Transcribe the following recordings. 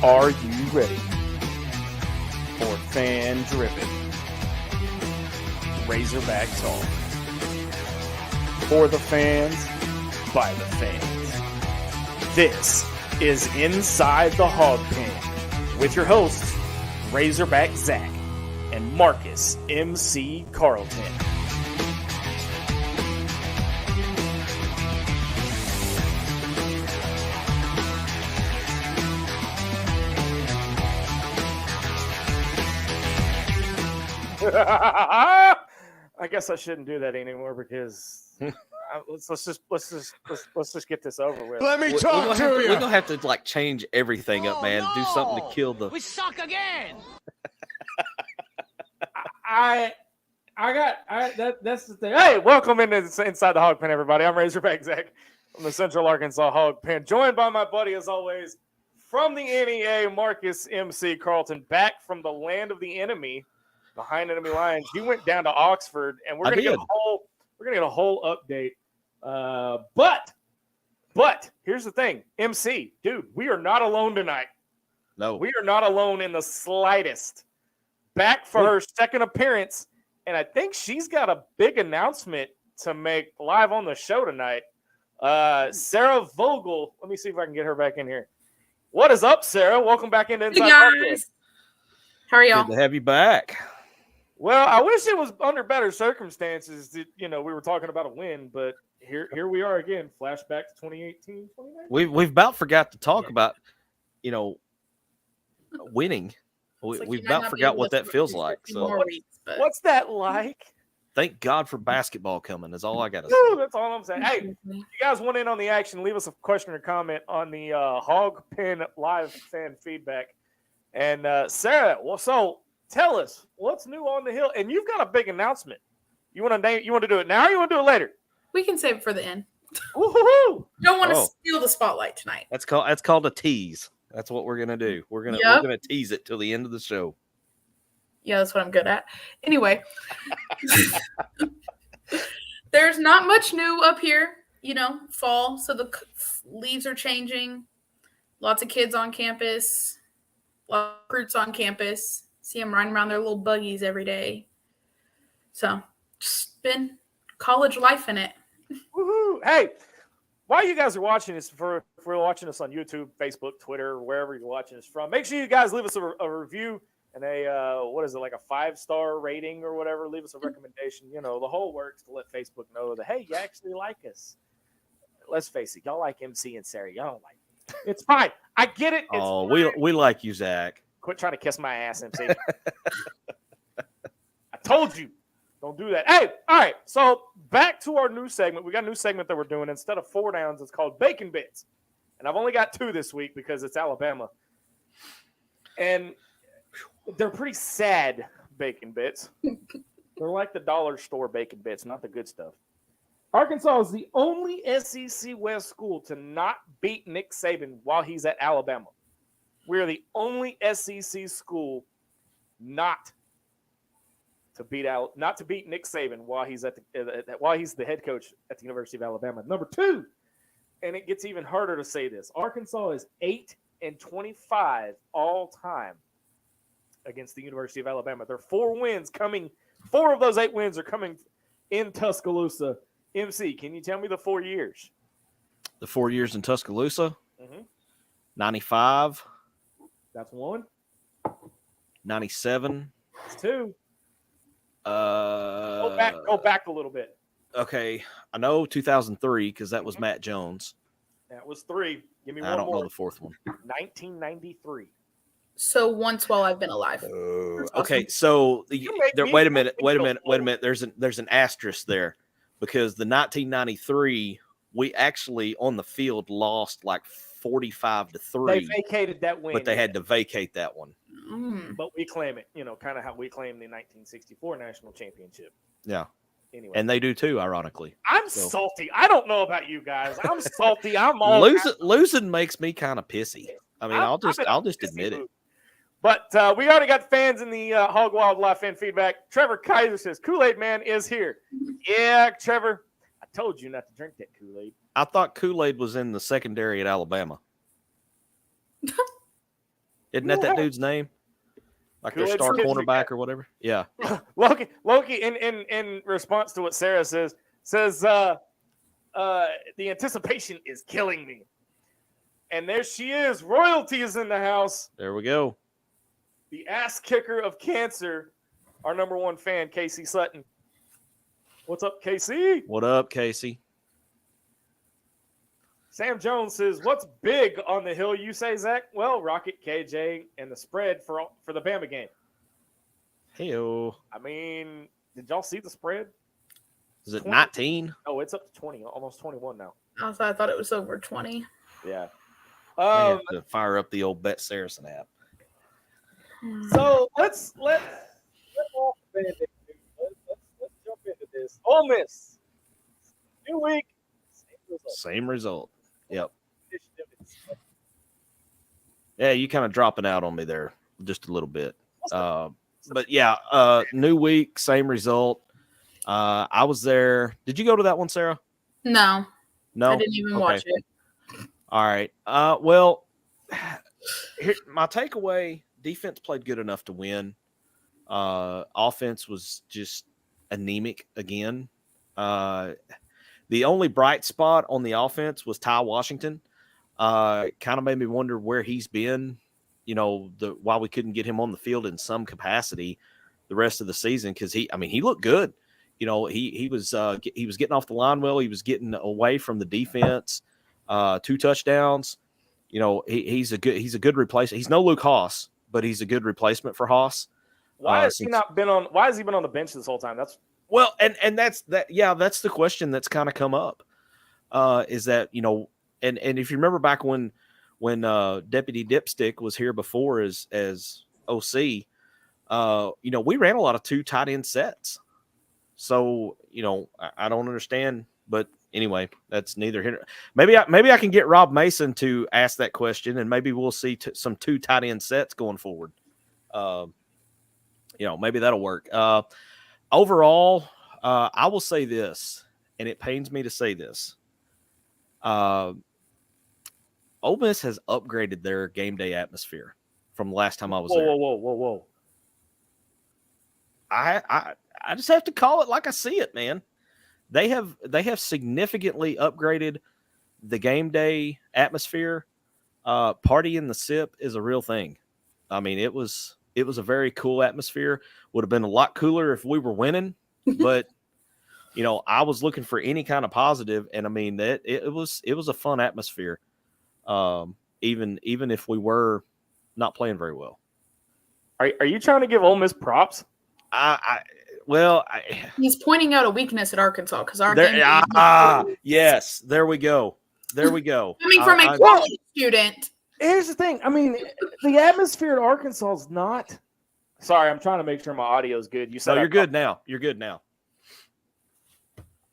Are you ready for fan-driven Razorback talk? For the fans, by the fans. This is Inside the Hawg Pen with your hosts, Razorback Zach and Marcus MC Carlton. I guess I shouldn't do that anymore because let's just get this over with. Let me talk to you. We're gonna have to like change everything up, man. Do something to kill the. We suck again. That's the thing. Hey, welcome into Inside the Hawg Pen, everybody. I'm Razorback Zach from the Central Arkansas Hawg Pen, joined by my buddy, as always, from the NEA, Marcus MC Carlton, back from the land of the enemy, behind enemy lines. You went down to Oxford, and we're gonna get a whole update. But here's the thing, MC, dude, we are not alone tonight. No, we are not alone in the slightest. Back for her second appearance, and I think she's got a big announcement to make live on the show tonight. Sarah Vogel. Let me see if I can get her back in here. What is up, Sarah? Welcome back into Inside. Hey guys, how are y'all? Good to have you back. Well, I wish it was under better circumstances. That, we were talking about a win, but here we are again. Flashback to 2018, 2019. We've about forgot to talk about, winning. We've about forgot what that feels like. So what's that like? Thank God for basketball coming. Is all I got to say. Ooh, that's all I'm saying. Hey, if you guys want in on the action, leave us a question or comment on the Hawg Pen live fan feedback. And Sarah, well, so tell us what's new on the hill. And you've got a big announcement. You want to do it now, or you want to do it later? We can save it for the end. Woo-hoo-hoo. Don't want to steal the spotlight tonight. That's called a tease. That's what we're gonna do. We're gonna tease it till the end of the show. Yeah, that's what I'm good at. Anyway, there's not much new up here. Fall, so the leaves are changing. Lots of kids on campus. Lots of recruits on campus. See them riding around their little buggies every day. So, just been college life in it. Woohoo! Hey, while you guys are watching this, if you're watching us on YouTube, Facebook, Twitter, wherever you're watching us from, make sure you guys leave us a review and a like a 5-star rating or whatever. Leave us a recommendation. The whole works to let Facebook know that, hey, you actually like us. Let's face it, y'all like MC and Sarah. Y'all don't like me. It's fine. I get it. It's we like you, Zach. Quit trying to kiss my ass, MC. I told you. Don't do that. Hey, all right. So back to our new segment. We got a new segment that we're doing. Instead of 4 downs, it's called Bacon Bits. And I've only got 2 this week because it's Alabama. And they're pretty sad bacon bits. They're like the dollar store bacon bits, not the good stuff. Arkansas is the only SEC West school to not beat Nick Saban while he's at Alabama. We're the only SEC school not to beat Nick Saban while he's while he's the head coach at the University of Alabama. Number 2, and it gets even harder to say this, Arkansas is 8-25 all time against the University of Alabama. There are 4 wins coming. 4 of those 8 wins are coming in Tuscaloosa. MC, can you tell me the 4 years? The 4 years in Tuscaloosa? Mm-hmm. 95. That's 1. 97. That's 2. Go back a little bit. Okay, I know 2003 because that was Matt Jones. That was 3. Give me one more. I don't know the 4th one. 1993. So once while I've been alive. Okay, so wait a minute. There's an asterisk there because the 1993 we actually on the field lost like 45-3. They vacated that win, but they had to vacate that one. But we claim it, kind of how we claim the 1964 national championship. Yeah. Anyway, and they do too, ironically. I'm salty. I don't know about you guys. I'm salty. I'm all losing makes me kind of pissy. I mean, I'll just admit it. But we already got fans in the Hog Wild Live fan feedback. Trevor Kaiser says Kool-Aid Man is here. Yeah, Trevor, I told you not to drink that Kool-Aid. I thought Kool-Aid was in the secondary at Alabama. Isn't that dude's name? Like their star cornerback or whatever? Yeah. Loki in response to what Sarah says the anticipation is killing me. And there she is. Royalty is in the house. There we go. The ass kicker of cancer, our number one fan, Casey Sutton. What's up, Casey? What up, Casey? Sam Jones says, what's big on the hill, you say, Zach? Well, Rocket, KJ, and the spread for the Bama game. Hey-o. I mean, did y'all see the spread? Is it 19? Oh, it's up to 20, almost 21 now. I thought it was over 20. Yeah. I have to fire up the old Bet Saracen app. So let's jump into this. Ole Miss. New week. Same result. Yep. Yeah, you kind of dropping out on me there just a little bit. But yeah, new week, same result. I was there. Did you go to that one, Sarah? No. No? I didn't even watch it. All right. Well, here, my takeaway, defense played good enough to win. Offense was just anemic again. The only bright spot on the offense was Ty Washington. Kind of made me wonder where he's been, why we couldn't get him on the field in some capacity the rest of the season, because he looked good. He was getting off the line well. He was getting away from the defense. 2 touchdowns. He's a good replacement. He's no Luke Haas, but he's a good replacement for Haas. Why has he been on the bench this whole time? That's the question that's kind of come up. Is that, and if you remember back when Deputy Dipstick was here before as OC, we ran a lot of 2 tight end sets. So, I don't understand, but anyway, that's neither here. Maybe I can get Rob Mason to ask that question, and maybe we'll see some 2 tight end sets going forward. Maybe that'll work. Overall, I will say this, and it pains me to say this. Ole Miss has upgraded their game day atmosphere from the last time I was there. Whoa. I just have to call it like I see it, man. They have significantly upgraded the game day atmosphere. Party in the SIP is a real thing. I mean, it was a very cool atmosphere. Would have been a lot cooler if we were winning, but I was looking for any kind of positive, and I mean that it was a fun atmosphere. Even if we were not playing very well. Are you trying to give Ole Miss props? He's pointing out a weakness at Arkansas because our yes, there we go. Coming from a college student. Here's the thing. I mean, the atmosphere at Arkansas is not. Sorry, I'm trying to make sure my audio is good. You said you're good now. You're good now.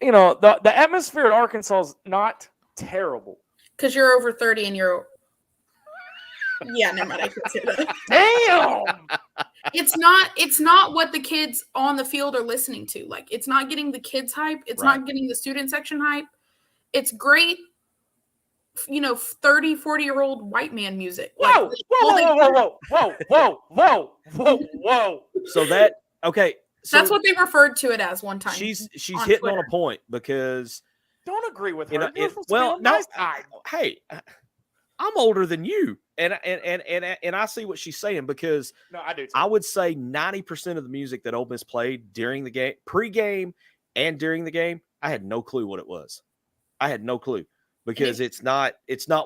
The atmosphere at Arkansas is not terrible. Because you're over 30 and you're. Yeah, never mind. I can't say that. Damn. It's not what the kids on the field are listening to. Like, it's not getting the kids hype. It's not getting the student section hype. It's great, 30, 40-year-old white man music. Whoa. So that's what they referred to it as one time. She's hitting Twitter on a point because don't agree with her. Hey, I'm older than you, and I see what she's saying because no, I do too. I would say 90% of the music that Ole Miss played during the game, pre-game, and during the game, I had no clue what it was. I had no clue because it's not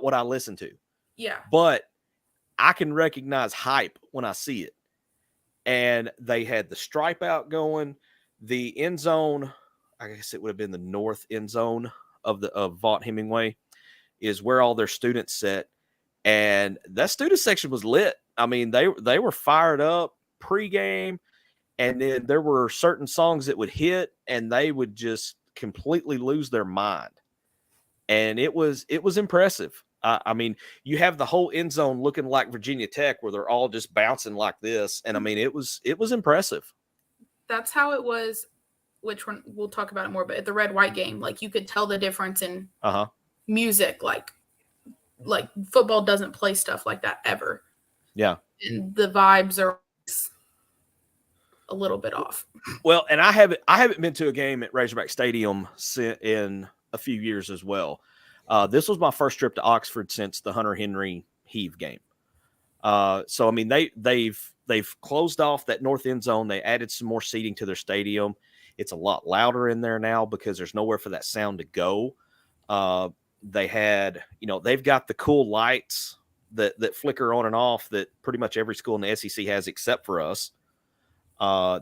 what I listen to. Yeah, but I can recognize hype when I see it. And they had the stripe out going, the end zone. I guess it would have been the north end zone of Vaught Hemingway is where all their students sit. And that student section was lit. I mean, they were fired up pregame, and then there were certain songs that would hit and they would just completely lose their mind. And it was impressive. I mean, you have the whole end zone looking like Virginia Tech where they're all just bouncing like this. And I mean, it was impressive. That's how it was, which we'll talk about it more, but at the red-white game, like you could tell the difference in music. Like football doesn't play stuff like that ever. Yeah. And the vibes are a little bit off. Well, and I haven't been to a game at Razorback Stadium in a few years as well. This was my first trip to Oxford since the Hunter Henry Heave game. So I mean they've closed off that north end zone. They added some more seating to their stadium. It's a lot louder in there now because there's nowhere for that sound to go. They had, they've got the cool lights that flicker on and off that pretty much every school in the SEC has except for us.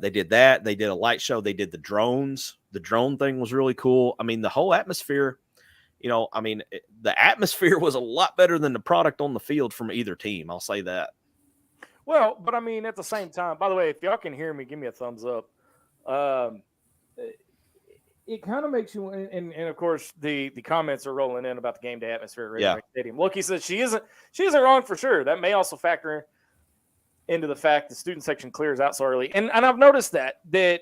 They did that. They did a light show. They did the drones. The drone thing was really cool. I mean, the whole atmosphere, the atmosphere was a lot better than the product on the field from either team. I'll say that. Well, but I mean, at the same time, by the way, if y'all can hear me, give me a thumbs up. It kind of makes you, and of course, the comments are rolling in about the game day atmosphere at Razorback Stadium. Loki says she isn't wrong for sure. That may also factor into the fact the student section clears out so early. And I've noticed that the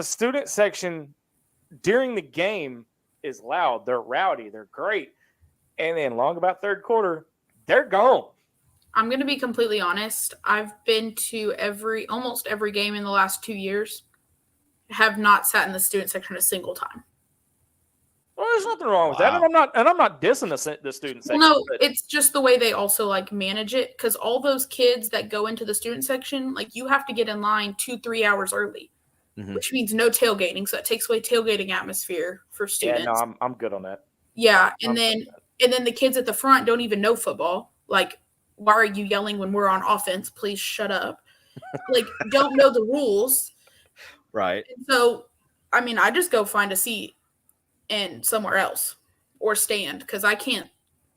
student section during the game is loud. They're rowdy. They're great. And then long about third quarter, they're gone. I'm going to be completely honest. I've been to almost every game in the last 2 years. Have not sat in the student section a single time. Well, there's nothing wrong with that. And I'm not dissing the student section. No, it's just the way they also manage it, because all those kids that go into the student section, you have to get in line 2-3 hours early, which means no tailgating. So that takes away tailgating atmosphere for students. Yeah, no, I'm good on that. Yeah, and then the kids at the front don't even know football. Why are you yelling when we're on offense? Please shut up. Don't know the rules. Right. And so, I mean, I just go find a seat and somewhere else or stand because I can't.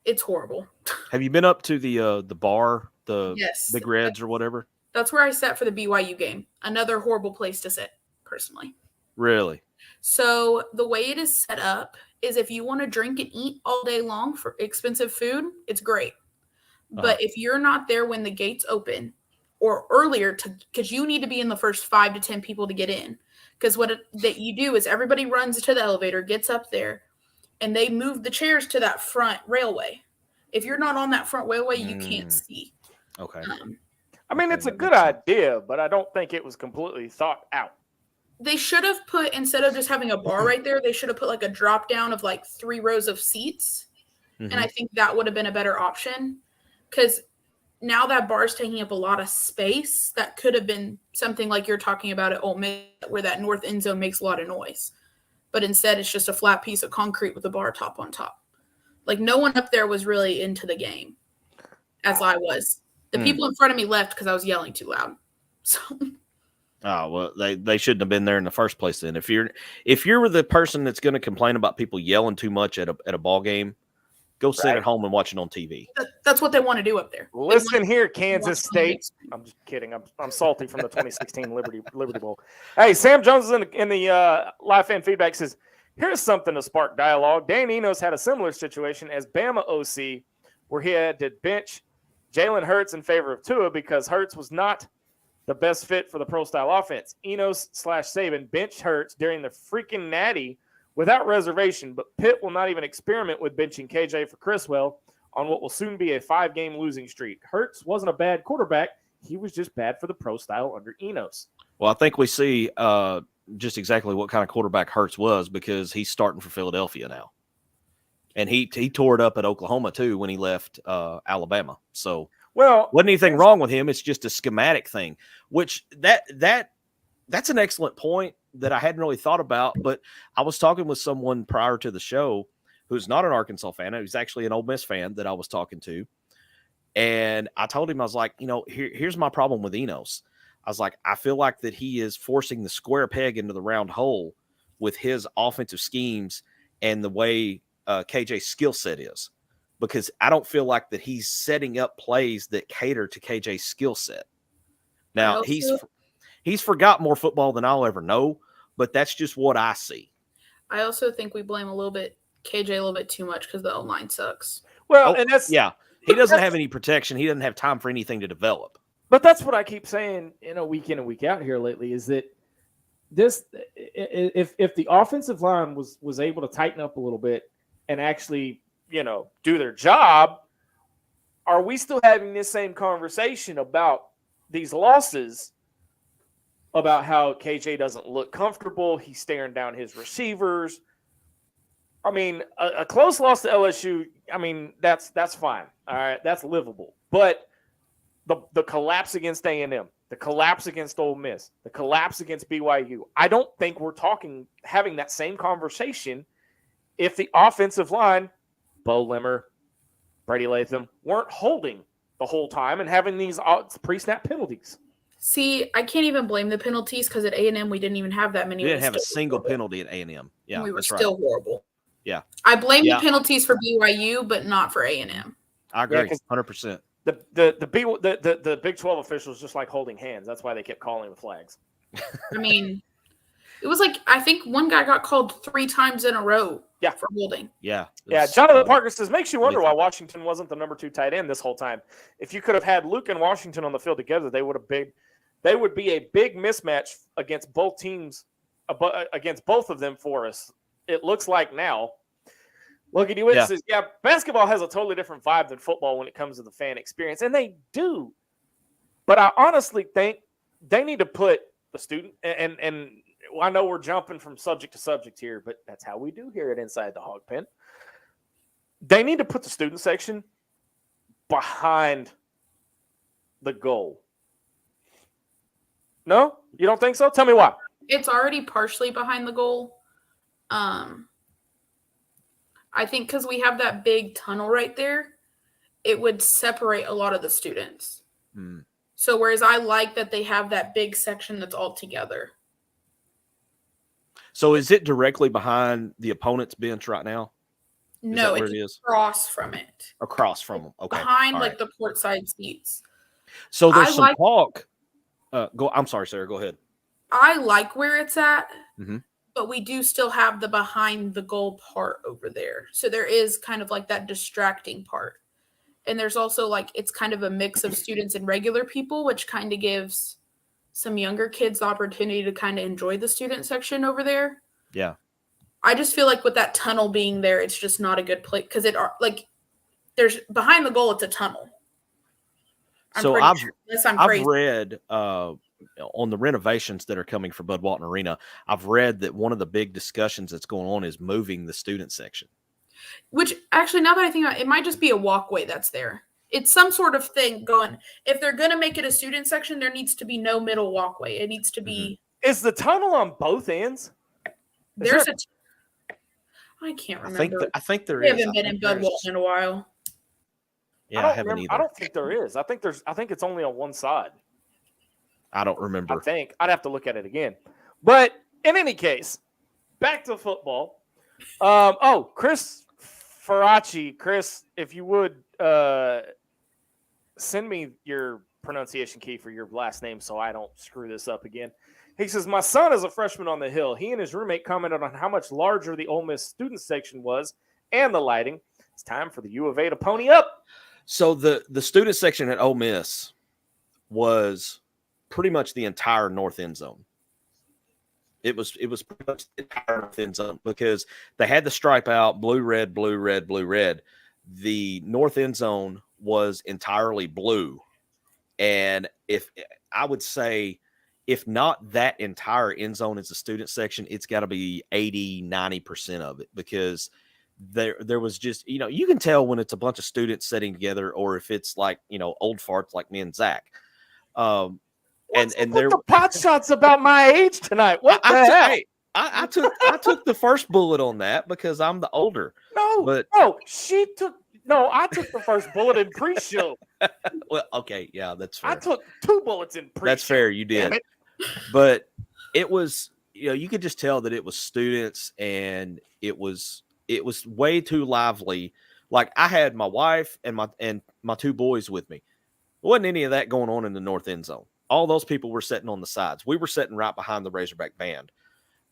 It's horrible. Have you been up to the bar, yes, Big Reds or whatever? That's where I sat for the BYU game. Another horrible place to sit, personally. Really? So the way it is set up is if you want to drink and eat all day long for expensive food, it's great. But if you're not there when the gates open or earlier, because you need to be in the first 5 to 10 people to get in. Because that you do is everybody runs to the elevator, gets up there, and they move the chairs to that front railway. If you're not on that front railway, you can't see. Okay. I mean, it's a good idea, but I don't think it was completely thought out. They should have put, instead of just having a bar right there, they should have put a drop down of 3 rows of seats. And I think that would have been a better option. Because now that bar is taking up a lot of space. That could have been something like you're talking about at Ole Miss, where that north end zone makes a lot of noise. But instead, it's just a flat piece of concrete with a bar top on top. No one up there was really into the game, as I was. The people in front of me left because I was yelling too loud. So. Oh, well, they shouldn't have been there in the first place then. If you're the person that's going to complain about people yelling too much at a ball game, go sit at home and watch it on TV. That's what they want to do up there. Listen here, Kansas State. I'm just kidding. I'm salty from the 2016 Liberty Bowl. Hey, Sam Jones is in the live fan feedback says, here's something to spark dialogue. Dan Enos had a similar situation as Bama OC where he had to bench Jalen Hurts in favor of Tua because Hurts was not the best fit for the pro-style offense. Enos/Saban benched Hurts during the freaking Natty without reservation, but Pitt will not even experiment with benching KJ for Criswell on what will soon be a 5-game losing streak. Hurts wasn't a bad quarterback. He was just bad for the pro style under Enos. Well, I think we see just exactly what kind of quarterback Hurts was because he's starting for Philadelphia now. And he tore it up at Oklahoma, too, when he left Alabama. So, wasn't anything wrong with him. It's just a schematic thing, which that's an excellent point that I hadn't really thought about, but I was talking with someone prior to the show who's not an Arkansas fan, who's actually an Ole Miss fan that I was talking to. And I told him, I was like, here's my problem with Enos. I was like, I feel like that he is forcing the square peg into the round hole with his offensive schemes and the way KJ's skill set is, because I don't feel like that he's setting up plays that cater to KJ's skill set. Now, he's forgot more football than I'll ever know, but that's just what I see. I also think we blame KJ a little bit too much because the O-line sucks. Well, and that's he doesn't have any protection. He doesn't have time for anything to develop. But that's what I keep saying, week in and week out here lately is that if the offensive line was able to tighten up a little bit and actually, do their job, are we still having this same conversation about these losses, about how KJ doesn't look comfortable? He's staring down his receivers. I mean, a close loss to LSU, I mean, that's fine. All right, that's livable. But the collapse against A&M, the collapse against Ole Miss, the collapse against BYU, I don't think we're having that same conversation if the offensive line, Bo Limmer, Brady Latham, weren't holding the whole time and having these pre-snap penalties. See, I can't even blame the penalties because at A&M we didn't even have that many. We didn't have a single penalty at A&M. Yeah, and we were that's still right. horrible. Yeah, I blame the penalties for BYU, but not for A&M. I agree, 100%. The Big 12 officials just like holding hands. That's why they kept calling the flags. I mean, it was like I think one guy got called 3 times in a row. Yeah, for holding. Yeah. Jonathan Parker says, makes you wonder why Washington wasn't the number 2 tight end this whole time. If you could have had Luke and Washington on the field together, they would be a big mismatch against both teams, against both of them for us. It looks like now. Look at you. It says, basketball has a totally different vibe than football when it comes to the fan experience, and they do. But I honestly think they need to put the student and I know we're jumping from subject to subject here, but that's how we do here at Inside the Hawg Pen. They need to put the student section behind the goal. No? You don't think so? Tell me why. It's already partially behind the goal. I think because we have that big tunnel right there, it would separate a lot of the students. So whereas I like that they have that big section that's all together. So is it directly behind the opponent's bench right now? No, it's across from it. Across from them. Okay. Behind the courtside seats. So there's some talk. I'm sorry, Sarah. Go ahead. I like where it's at, but we do still have the behind the goal part over there. So there is kind of like that distracting part. And there's also it's kind of a mix of students and regular people, which kind of gives some younger kids the opportunity to kind of enjoy the student section over there. Yeah. I just feel like with that tunnel being there, it's just not a good place because there's behind the goal, it's a tunnel. I've read on the renovations that are coming for Bud Walton Arena, I've read that one of the big discussions that's going on is moving the student section. Which actually, now that I think about it, it might just be a walkway that's there. It's some sort of thing going. If they're going to make it a student section, there needs to be no middle walkway. It needs to be. Is the tunnel on both ends? I can't remember. I think there is. We haven't been in Bud Walton in a while. Yeah, I haven't either. I don't think there is. I think it's only on one side. I don't remember. I think I'd have to look at it again. But in any case, back to football. Chris Faraci, Chris, if you would send me your pronunciation key for your last name so I don't screw this up again. He says, my son is a freshman on the Hill. He and his roommate commented on how much larger the Ole Miss student section was and the lighting. It's time for the U of A to pony up. So the student section at Ole Miss was pretty much the entire north end zone. It was pretty much the entire north end zone because they had the stripe out, blue, red, blue, red, blue, red. The north end zone was entirely blue. And I would say, if not that entire end zone is a student section, it's got to be 80-90% of it because there was just, you can tell when it's a bunch of students sitting together or if it's like, old farts like me and Zach. And there the pot shots about my age tonight. What the hell? I took the first bullet on that because I'm the older. I took the first bullet in pre-show. Well, okay, yeah, that's fair. I took 2 bullets in pre-show. That's fair, you did. But it was, you could just tell that it was students and it was way too lively. Like I had my wife and my 2 boys with me. There wasn't any of that going on in the north end zone. All those people were sitting on the sides. We were sitting right behind the Razorback band.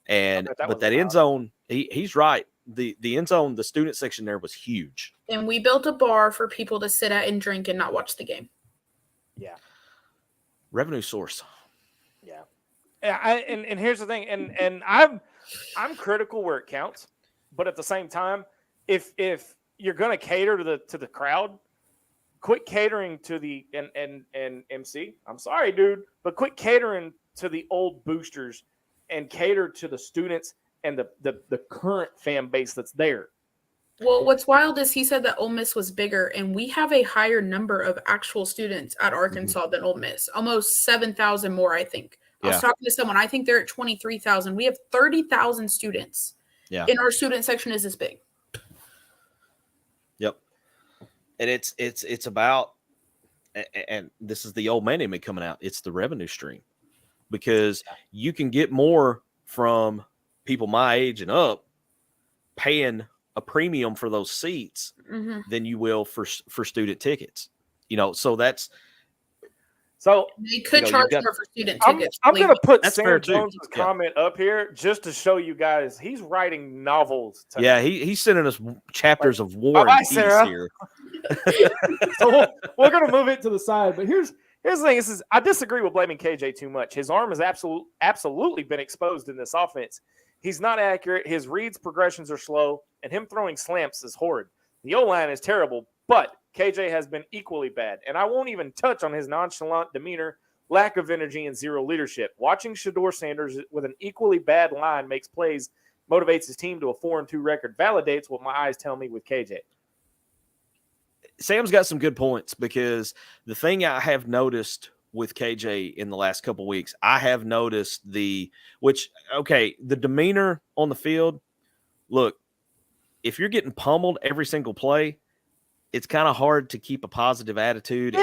But that end zone, he's right. The end zone, the student section there was huge. And we built a bar for people to sit at and drink and not watch the game. Yeah. Revenue source. Yeah. And here's the thing, and I'm critical where it counts, but at the same time, if you're gonna cater to the crowd, quit catering to the and MC. I'm sorry, dude, but quit catering to the old boosters and cater to the students and the current fan base that's there. Well, what's wild is he said that Ole Miss was bigger, and we have a higher number of actual students at Arkansas than Ole Miss, almost 7,000 more, I think. I was talking to someone. I think they're at 23,000. We have 30,000 students. Yeah. And our student section is this big. Yep. And it's about, and this is the old man in me coming out. It's the revenue stream, because you can get more from people my age and up paying a premium for those seats than you will for student tickets. So that's. So they could charge more for student tickets. I'm going to put That's Sam Jones' comment up here just to show you guys he's writing novels. Yeah, he's sending us chapters of War and Peace here. So we're going to move it to the side. But here's the thing: I disagree with blaming KJ too much. His arm has absolutely been exposed in this offense. He's not accurate. His reads progressions are slow, and him throwing slants is horrid. The O-line is terrible, but KJ has been equally bad, and I won't even touch on his nonchalant demeanor, lack of energy, and zero leadership. Watching Shedeur Sanders with an equally bad line makes plays, motivates his team to a 4-2 record, validates what my eyes tell me with KJ. Sam's got some good points, because the thing I have noticed with KJ in the last couple of weeks, I have noticed the demeanor on the field. Look, if you're getting pummeled every single play, it's kind of hard to keep a positive attitude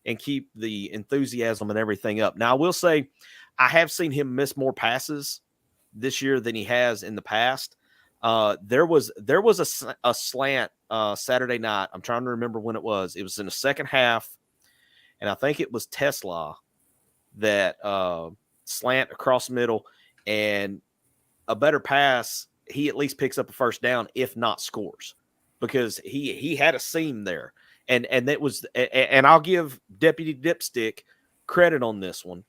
and keep the enthusiasm and everything up. Now, I will say I have seen him miss more passes this year than he has in the past. There was a slant Saturday night. I'm trying to remember when it was. It was in the second half, and I think it was Tesla that slant across the middle, and a better pass, he at least picks up a first down, if not scores, because he had a seam there. And that was, and I'll give Deputy Dipstick credit on this one.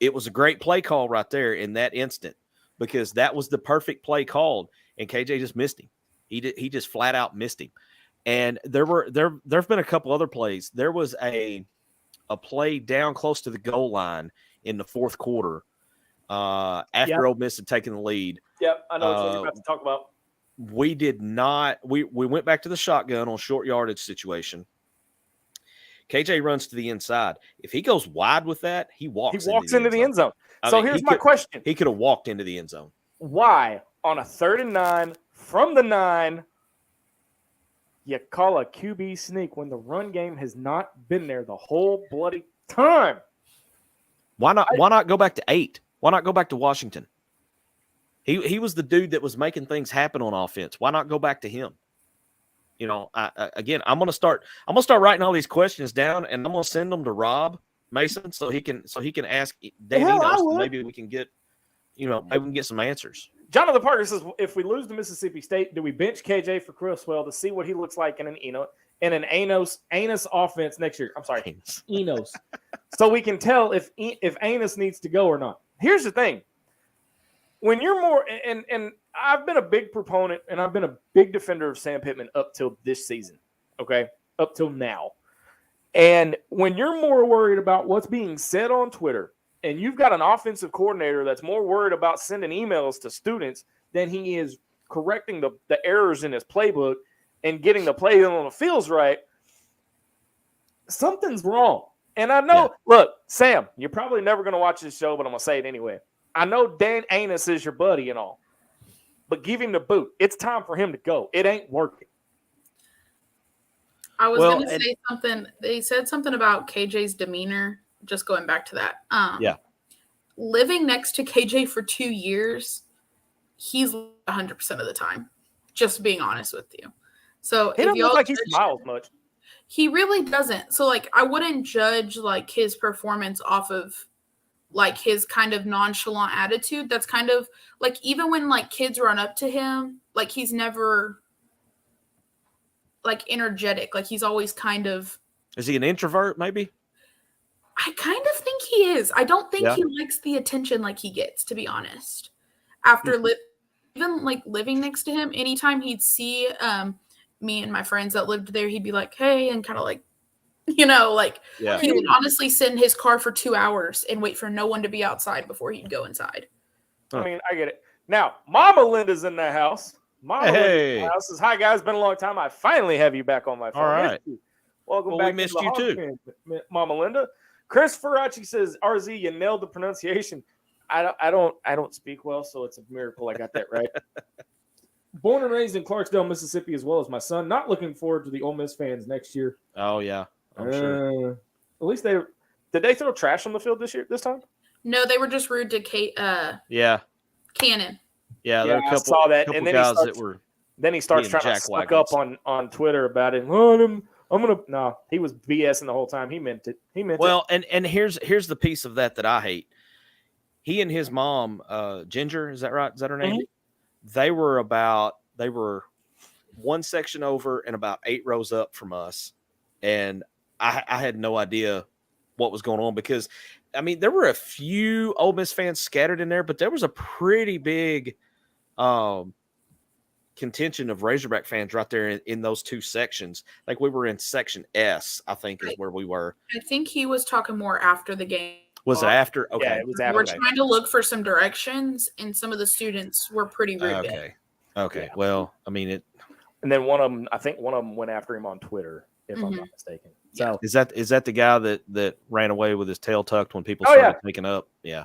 It was a great play call right there in that instant, because that was the perfect play called, and KJ just missed him. He just flat out missed him. And there've been a couple other plays. There was a play down close to the goal line in the fourth quarter after Ole Miss had taken the lead. Yep, I know what you're about to talk about. We did not. We went back to the shotgun on short yardage situation. KJ runs to the inside. If he goes wide with that, he walks into the end zone. So here's my question. He could have walked into the end zone. Why, on a 3rd and 9 from the 9, you call a QB sneak when the run game has not been there the whole bloody time? Why not go back to 8? Why not go back to Washington? He was the dude that was making things happen on offense. Why not go back to him? I'm gonna start writing all these questions down, and I'm gonna send them to Rob Mason so he can ask Dan Enos. Maybe we can get some answers. Jonathan Parker says, if we lose to Mississippi State, do we bench KJ for Criswell to see what he looks like in an Anus offense next year? I'm sorry, Enos. So we can tell if Anus needs to go or not. Here's the thing. When you're more – and I've been a big proponent and I've been a big defender of Sam Pittman up till this season, okay, up till now. And when you're more worried about what's being said on Twitter and you've got an offensive coordinator that's more worried about sending emails to students than he is correcting the errors in his playbook and getting the play on the fields right, something's wrong. And I know, Look, Sam, you're probably never going to watch this show, but I'm going to say it anyway. I know Dan Anus is your buddy and all, but give him the boot. It's time for him to go. It ain't working. I was going to say something. They said something about KJ's demeanor, just going back to that. Living next to KJ for 2 years, he's 100% of the time, just being honest with you. So he doesn't look like he smiles much. He really doesn't. So, I wouldn't judge, his performance off of his kind of nonchalant attitude. That's kind of even when kids run up to him, he's never energetic. He's always kind of. Is he an introvert? Maybe. I kind of think he is. I don't think he likes the attention he gets, to be honest. After even living next to him, anytime he'd see me and my friends that lived there, he'd be like, hey, and kind of like, you know, like he would honestly sit in his car for 2 hours and wait for no one to be outside before he'd go inside. I mean, I get it. Now, Mama Linda's in the house. Mama Linda's in the house says, hi, guys. Been a long time. I finally have you back on my phone. All right. Welcome back. We missed you too. Mama Linda. Chris Ferracci says, RZ, you nailed the pronunciation. I don't speak well, so it's a miracle I got that right. Born and raised in Clarksdale, Mississippi, as well as my son. Not looking forward to the Ole Miss fans next year. Oh, yeah. I'm sure. At least did they throw trash on the field this time? No, they were just rude to Cannon. Yeah, there were a couple, I saw that. And then guys that were. Then he starts trying to suck up on Twitter about it. No, he was BSing the whole time. He meant it. Well, and here's the piece of that I hate. He and his mom, Ginger, is that right? Is that her name? Mm-hmm. They were one section over and about 8 rows up from us, and I had no idea what was going on because, I mean, there were a few Ole Miss fans scattered in there, but there was a pretty big contention of Razorback fans right there in those 2 sections. Like we were in section S, I think is where we were. I think he was talking more after the game. Was it after? Okay. Yeah, it was after. We're trying to look for some directions, and some of the students were pretty rude. Okay. Yeah. Well, I mean it. And then one of them went after him on Twitter, if I'm not mistaken. So is that the guy that ran away with his tail tucked when people started picking up? Yeah.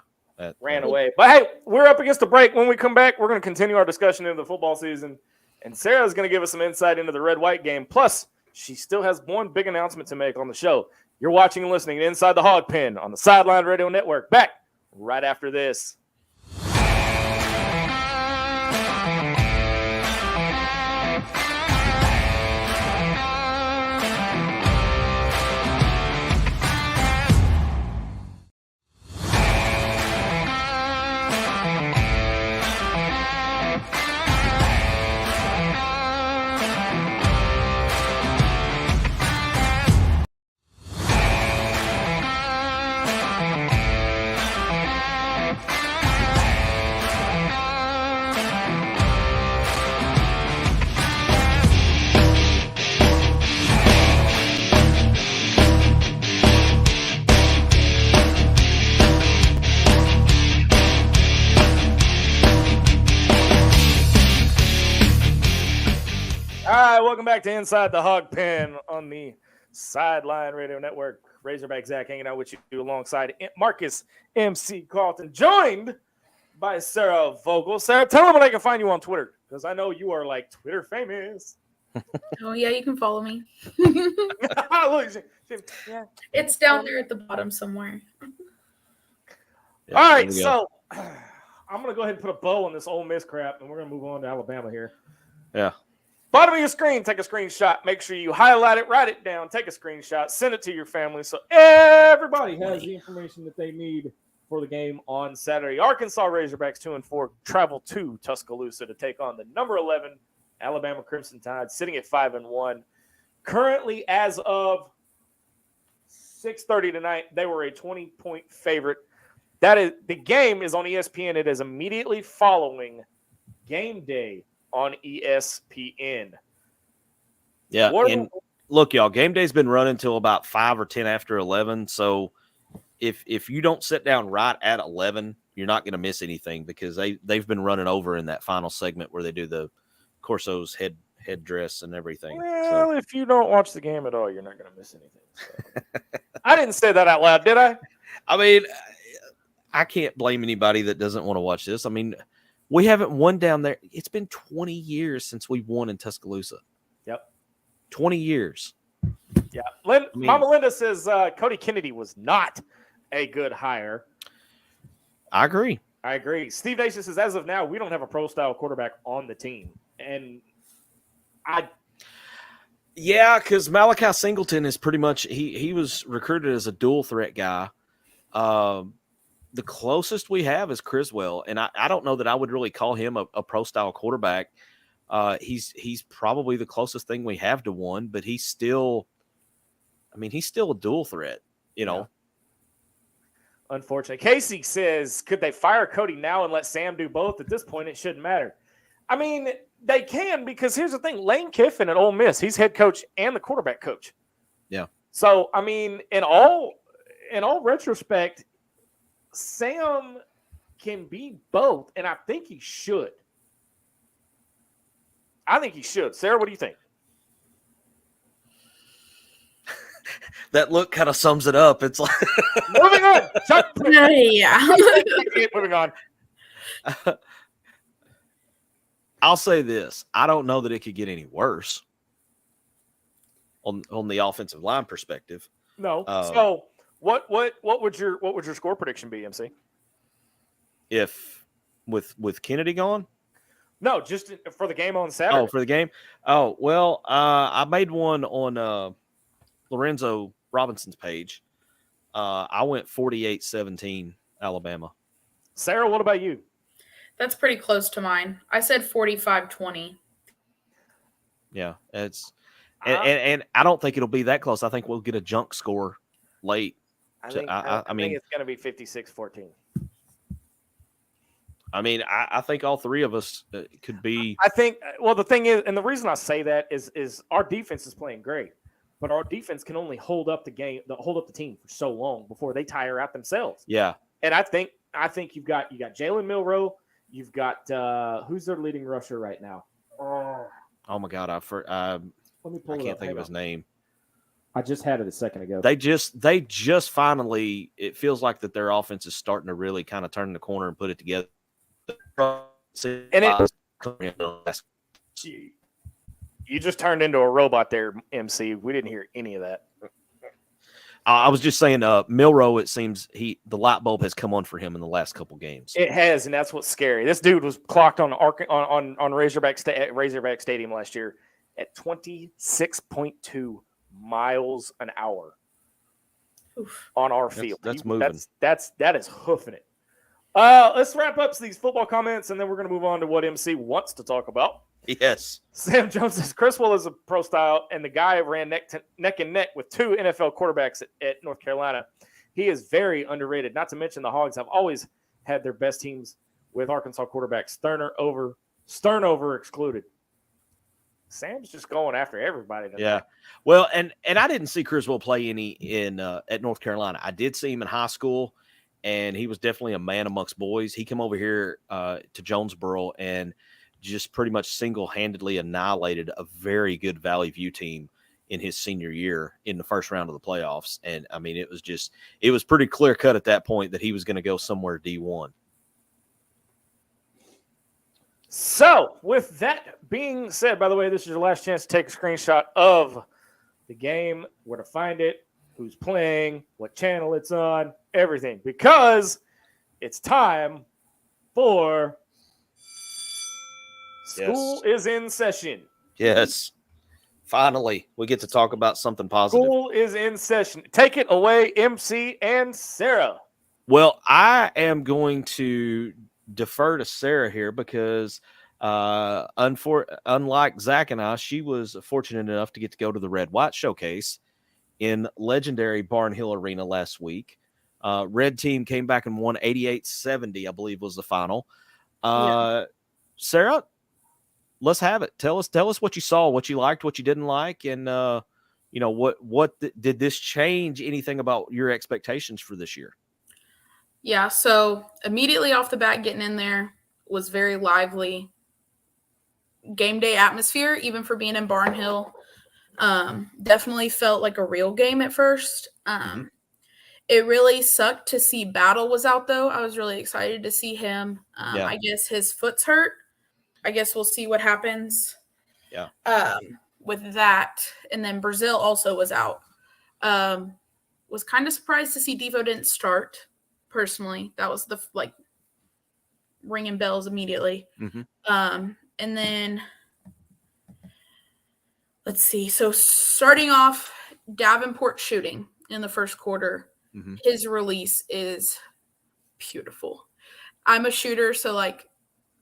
Ran away. But hey, we're up against the break. When we come back, we're going to continue our discussion into the football season. And Sarah's going to give us some insight into the red-white game. Plus, she still has one big announcement to make on the show. You're watching and listening to Inside the Hawg Pen on the Sideline Radio Network. Back right after this. Welcome back to Inside the Hawg Pen on the Sideline Radio Network. Razorback Zach hanging out with you alongside Marcus MC Carlton, joined by Sarah Vogel. Sarah, tell them what I can find you on Twitter, because I know you are like Twitter famous. Oh, yeah, you can follow me. Look, it's down there at the bottom somewhere. All right, so I'm going to go ahead and put a bow on this Ole Miss crap, and we're going to move on to Alabama here. Yeah. Bottom of your screen, take a screenshot. Make sure you highlight it, write it down, take a screenshot, send it to your family so everybody has the information that they need for the game on Saturday. Arkansas Razorbacks 2-4 travel to Tuscaloosa to take on the number 11 Alabama Crimson Tide, sitting at 5-1. Currently, as of 6:30 tonight, they were a 20-point favorite. That is, the game is on ESPN. It is immediately following game day on ESPN. Yeah, and look, y'all, game day's been running till about 5 or 10 after 11. So if you don't sit down right at 11, you're not going to miss anything, because they've been running over in that final segment where they do the Corso's headdress and everything. Well, if you don't watch the game at all, you're not going to miss anything. So. I didn't say that out loud, did I? I mean, I can't blame anybody that doesn't want to watch this. I mean, we haven't won down there. It's been 20 years since we won in Tuscaloosa. Yep. 20 years. Yeah. Mama Linda says Cody Kennedy was not a good hire. I agree. Steve Nation says, as of now, we don't have a pro-style quarterback on the team. And yeah, because Malachi Singleton is pretty much he was recruited as a dual threat guy. The closest we have is Criswell, and I don't know that I would really call him a pro-style quarterback. He's probably the closest thing we have to one, but he's still a dual threat, you know. Yeah. Unfortunately. Casey says, could they fire Cody now and let Sam do both? At this point, it shouldn't matter. I mean, they can, because here's the thing: Lane Kiffin at Ole Miss, he's head coach and the quarterback coach. Yeah. So I mean, in all retrospect, Sam can be both, and I think he should. Sarah, what do you think? That look kind of sums it up. It's like Moving on. Yeah. Moving on. I'll say this: I don't know that it could get any worse on the offensive line perspective. No. So what would your score prediction be, MC? If with Kennedy gone? No, just for the game on Saturday. Oh, for the game? Oh, well, I made one on Lorenzo Robinson's page. I went 48-17 Alabama. Sarah, what about you? That's pretty close to mine. I said 45-20. Yeah, it's and I don't think it'll be that close. I think we'll get a junk score late. I mean, think it's going to be 56-14. I mean, I think all three of us could be. I think. Well, the thing is, and the reason I say that is our defense is playing great, but our defense can only hold up the team for so long before they tire out themselves. Yeah, and I think you got Jalen Milroe. You've got who's their leading rusher right now? Oh my God, Let me pull I it can't up. think of his name. I just had it a second ago. They just finally. It feels like that their offense is starting to really kind of turn the corner and put it together. And you just turned into a robot there, MC. We didn't hear any of that. I was just saying, Milroe. It seems the light bulb has come on for him in the last couple games. It has, and that's what's scary. This dude was clocked on Razorback Stadium last year at 26.2 miles an hour on our field. That's moving. That is hoofing it. Let's wrap up these football comments, and then we're going to move on to what MC wants to talk about. Yes. Sam Jones says Criswell is a pro style, and the guy ran neck and neck with two NFL quarterbacks at North Carolina. He is very underrated. Not to mention the Hogs have always had their best teams with Arkansas quarterbacks, Sternover excluded. Sam's just going after everybody tonight. Yeah. Well, and I didn't see Criswell play any at North Carolina. I did see him in high school, and he was definitely a man amongst boys. He came over here to Jonesboro and just pretty much single-handedly annihilated a very good Valley View team in his senior year in the first round of the playoffs. And, I mean, it was pretty clear-cut at that point that he was going to go somewhere D1. So, with that being said, by the way, this is your last chance to take a screenshot of the game, where to find it, who's playing, what channel it's on, everything, because it's time for School is in session. Yes. Finally, we get to talk about something positive. School is in session. Take it away, MC and Sarah. Well, I am going to defer to Sarah here because unlike Zach and I, she was fortunate enough to get to go to the Red White Showcase in legendary Barn Hill Arena last week. Red team came back and won 88-70, I believe was the final. Sarah, let's have it. Tell us what you saw, what you liked, what you didn't like, and did this change anything about your expectations for this year? Yeah, so immediately off the bat, getting in there was very lively. Game day atmosphere, even for being in Barn Hill. Definitely felt like a real game at first. It really sucked to see Battle was out, though. I was really excited to see him. I guess his foot's hurt. I guess we'll see what happens with that. And then Brazil also was out. Was kind of surprised to see Devo didn't start, personally. That was the, ringing bells immediately. And then, let's see. So starting off, Davenport shooting in the first quarter. His release is beautiful. I'm a shooter, so,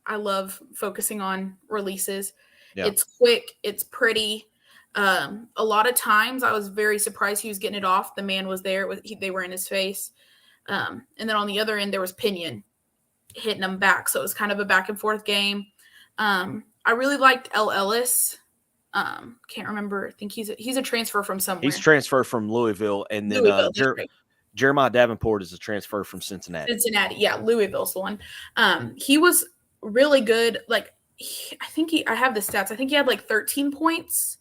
I love focusing on releases. Yeah. It's quick. It's pretty. A lot of times I was very surprised he was getting it off. The man was there. They were in his face. And then on the other end, there was Pinion hitting him back. So it was kind of a back and forth game. I really liked L. Ellis. Can't remember. I think he's a transfer from somewhere. He's transferred from Louisville, and then Jeremiah Davenport is a transfer from Cincinnati. Yeah, Louisville's the one. He was really good. Like, I have the stats. I think he had like 13 points,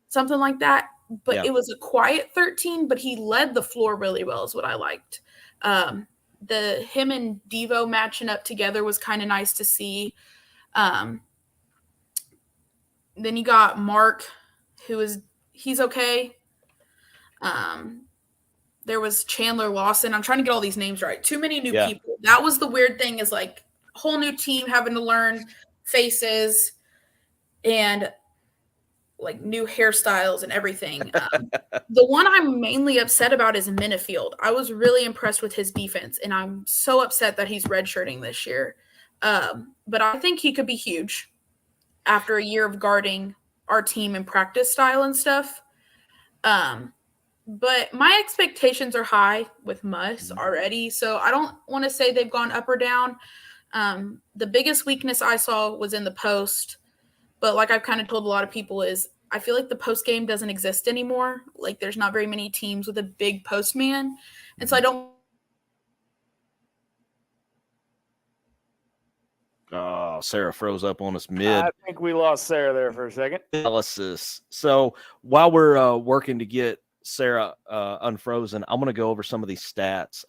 something like that. But it was a quiet 13. But he led the floor really well, is what I liked. Him and Devo matching up together was kind of nice to see. Then you got Mark, he's okay. There was Chandler Lawson. I'm trying to get all these names right. Too many new people. That was the weird thing, is like a whole new team having to learn faces and like new hairstyles and everything. The one I'm mainly upset about is Minifield. I was really impressed with his defense, and I'm so upset that he's redshirting this year. But I think he could be huge after a year of guarding our team in practice style and stuff. But my expectations are high with Muss already, so I don't want to say they've gone up or down. The biggest weakness I saw was in the post, but like I've kind of told a lot of people, is I feel like the post game doesn't exist anymore. Like, there's not very many teams with a big post man, and so I don't. Oh, Sarah froze up on us mid. I think we lost Sarah there for a second. Analysis. So while we're working to get Sarah unfrozen, I'm going to go over some of these stats.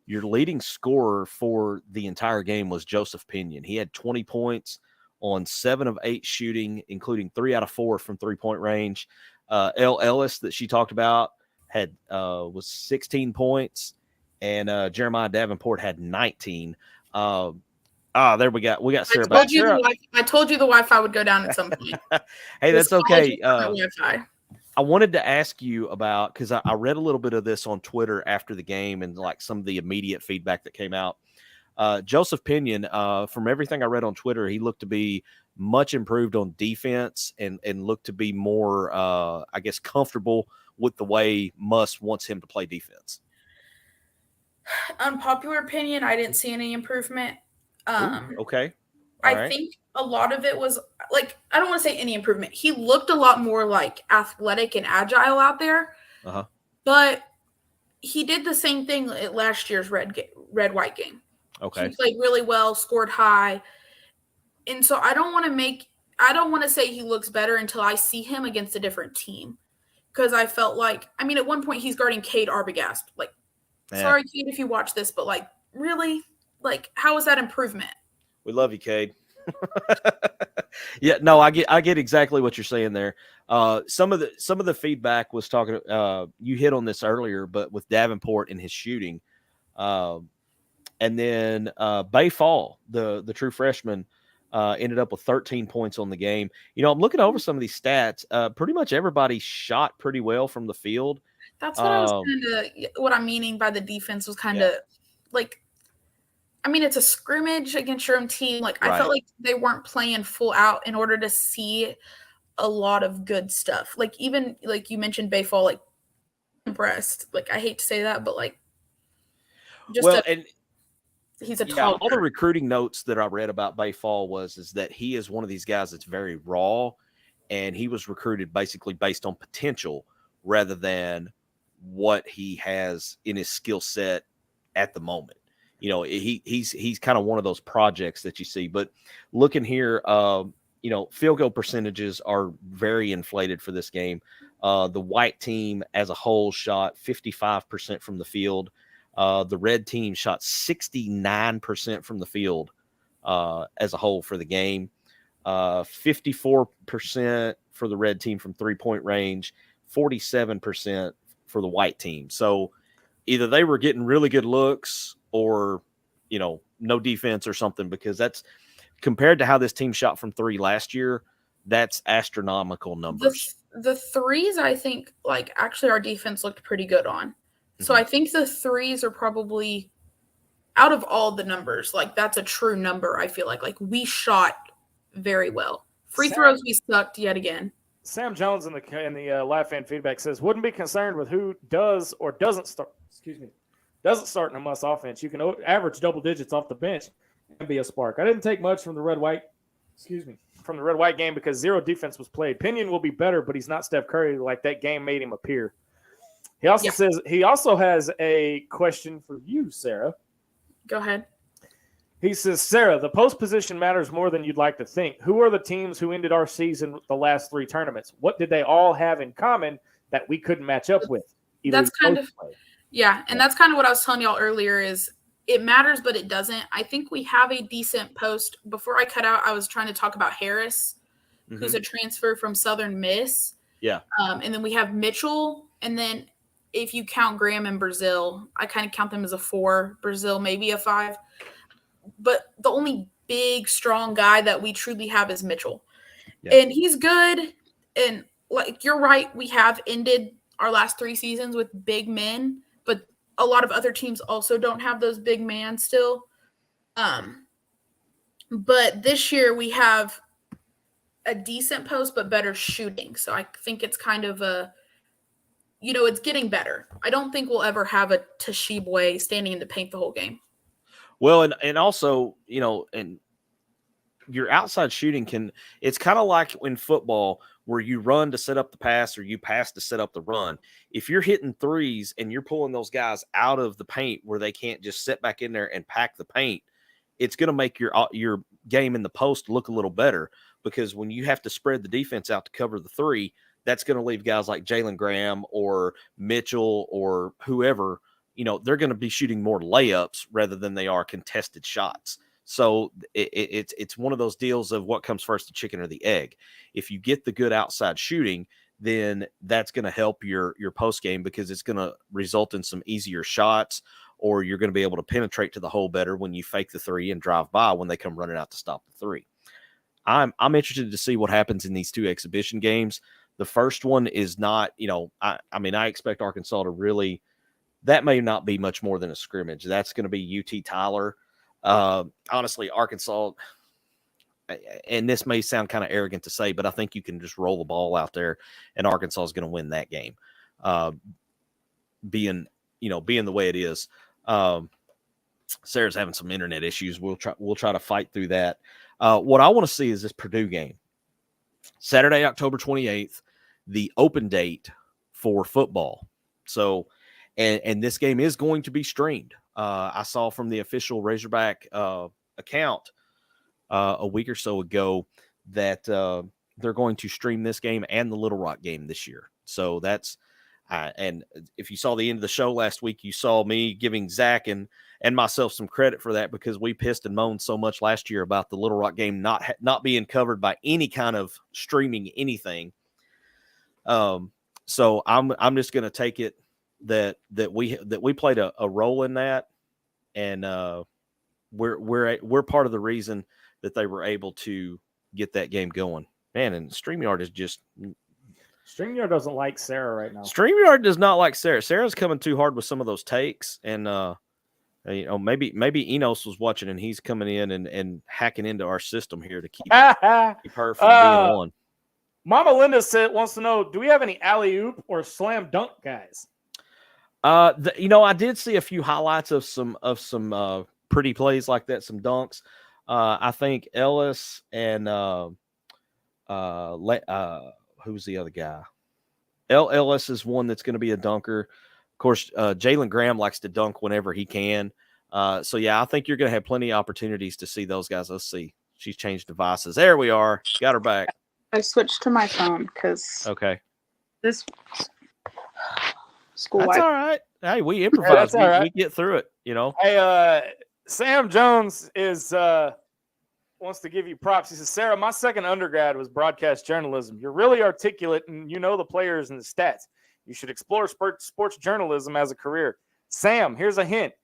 Your leading scorer for the entire game was Joseph Pinion. He had 20 points on 7 of 8 shooting, including 3 out of 4 from 3-point range. L. Ellis, that she talked about, had was 16 points, and Jeremiah Davenport had 19. There we got Sarah back. I told you the Wi-Fi would go down at some point. Hey, that's okay. I wanted to ask you about, because I read a little bit of this on Twitter after the game and like some of the immediate feedback that came out. Joseph Pinion, from everything I read on Twitter, he looked to be much improved on defense and looked to be more, I guess, comfortable with the way Muss wants him to play defense. Unpopular opinion, I didn't see any improvement. Okay. I think a lot of it was like, I don't want to say any improvement. He looked a lot more like athletic and agile out there. But he did the same thing at last year's red-white game. Okay. He played really well, scored high. And so I don't want to say he looks better until I see him against a different team. Because I felt like, I mean, at one point he's guarding Cade Arbogast. Like, sorry, Cade, if you watch this, but like, really? Like, how is that improvement? We love you, Cade. Yeah, no, I get exactly what you're saying there. Some of the feedback was talking. You hit on this earlier, but with Davenport and his shooting, and then Bay Fall, the true freshman, ended up with 13 points on the game. You know, I'm looking over some of these stats. Pretty much everybody shot pretty well from the field. That's what I was what I'm meaning by the defense was kind of like. I mean, it's a scrimmage against your own team. Like, I felt like they weren't playing full out in order to see a lot of good stuff. Like, even, like you mentioned, Bayfall, like, impressed. Like, I hate to say that, but, like, just he's a tall all the recruiting notes that I read about Bayfall is that he is one of these guys that's very raw, and he was recruited basically based on potential rather than what he has in his skill set at the moment. You know, he's kind of one of those projects that you see. But looking here, you know, field goal percentages are very inflated for this game. The white team as a whole shot 55% from the field. The red team shot 69% from the field as a whole for the game. 54% for the red team from 3-point range, 47% for the white team. So either they were getting really good looks or, you know, no defense or something, because that's compared to how this team shot from 3 last year, that's astronomical numbers. The threes, I think, like, actually our defense looked pretty good on. So I think the threes are probably, out of all the numbers, like, that's a true number, I feel like. Like, we shot very well. Free throws, we sucked yet again. Sam Jones in the live fan feedback says, wouldn't be concerned with who does or doesn't start. Doesn't start in a Muss offense. You can average double digits off the bench and be a spark. I didn't take much from the red-white from the red-white game because zero defense was played. Pinion will be better, but he's not Steph Curry like that game made him appear. He also says he also has a question for you, Sarah. Go ahead. He says, Sarah, the post position matters more than you'd like to think. Who are the teams who ended our season the last 3 tournaments? What did they all have in common that we couldn't match up with? That's kind of that's kind of what I was telling y'all earlier is it matters, but it doesn't. I think we have a decent post. Before I cut out, I was trying to talk about Harris, who's a transfer from Southern Miss. Yeah. And then we have Mitchell, and then if you count Graham and Brazil, I kind of count them as a 4. Brazil maybe a 5. But the only big, strong guy that we truly have is Mitchell. Yeah. And he's good. And like you're right, we have ended our last 3 seasons with big men, but a lot of other teams also don't have those big men still. But this year we have a decent post, but better shooting. So I think it's kind of it's getting better. I don't think we'll ever have a Toshibwe standing in the paint the whole game. Well, and also, and your outside shooting it's kind of like in football where you run to set up the pass or you pass to set up the run. If you're hitting threes and you're pulling those guys out of the paint where they can't just sit back in there and pack the paint, it's going to make your game in the post look a little better because when you have to spread the defense out to cover the 3, that's going to leave guys like Jalen Graham or Mitchell or whoever, they're going to be shooting more layups rather than they are contested shots. So it's one of those deals of what comes first, the chicken or the egg. If you get the good outside shooting, then that's going to help your post game because it's going to result in some easier shots, or you're going to be able to penetrate to the hole better when you fake the 3 and drive by when they come running out to stop the 3. I'm interested to see what happens in these 2 exhibition games. The first one is not, I expect Arkansas to really. That may not be much more than a scrimmage. That's going to be UT Tyler. Honestly, Arkansas, and this may sound kind of arrogant to say, but I think you can just roll the ball out there and Arkansas is going to win that game. Being the way it is. Sarah's having some internet issues. We'll try to fight through that. What I want to see is this Purdue game. Saturday, October 28th, the open date for football. So, and this game is going to be streamed. I saw from the official Razorback account a week or so ago that they're going to stream this game and the Little Rock game this year. So that's and if you saw the end of the show last week, you saw me giving Zach and myself some credit for that because we pissed and moaned so much last year about the Little Rock game not being covered by any kind of streaming anything. So I'm just going to take it that we played a role in that, and we're part of the reason that they were able to get that game going. Man, and StreamYard is just StreamYard doesn't like Sarah right now. StreamYard does not like Sarah. Sarah's coming too hard with some of those takes, and maybe Enos was watching and he's coming in and hacking into our system here to keep her from being on. Mama Linda wants to know, do we have any alley-oop or slam dunk guys? I did see a few highlights of some pretty plays like that, some dunks. I think Ellis and who's the other guy? Ellis is one that's going to be a dunker. Of course, Jalen Graham likes to dunk whenever he can. So yeah, I think you're going to have plenty of opportunities to see those guys. Let's see. She's changed devices. There we are. Got her back. I switched to my phone because this school. That's all right. Hey, we improvise. We get through it. Hey, Sam Jones wants to give you props. He says, Sarah, my second undergrad was broadcast journalism. You're really articulate and you know the players and the stats. You should explore sports journalism as a career. Sam, here's a hint.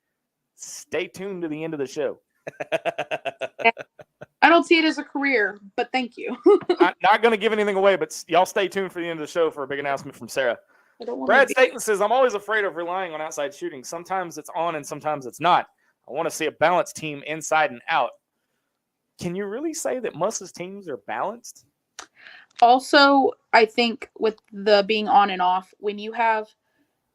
Stay tuned to the end of the show. I don't see it as a career, but thank you. Not going to give anything away, but y'all stay tuned for the end of the show for a big announcement from Sarah. Brad Staten says, I'm always afraid of relying on outside shooting. Sometimes it's on and sometimes it's not. I want to see a balanced team inside and out. Can you really say that Muss's teams are balanced? Also, I think with the being on and off, when you have,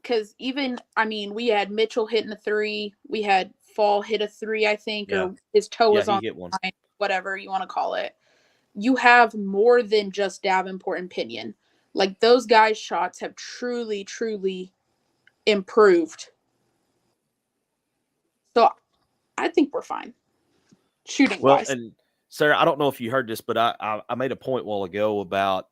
because we had Mitchell hitting a 3. We had Fall hit a 3, I think, or his toe was on the line, whatever you want to call it. you have more than just Davenport and Pinion. Like, those guys' shots have truly, truly improved. So I think we're fine shooting Well, wise. and Sarah, I don't know if you heard this, but I made a point a while ago about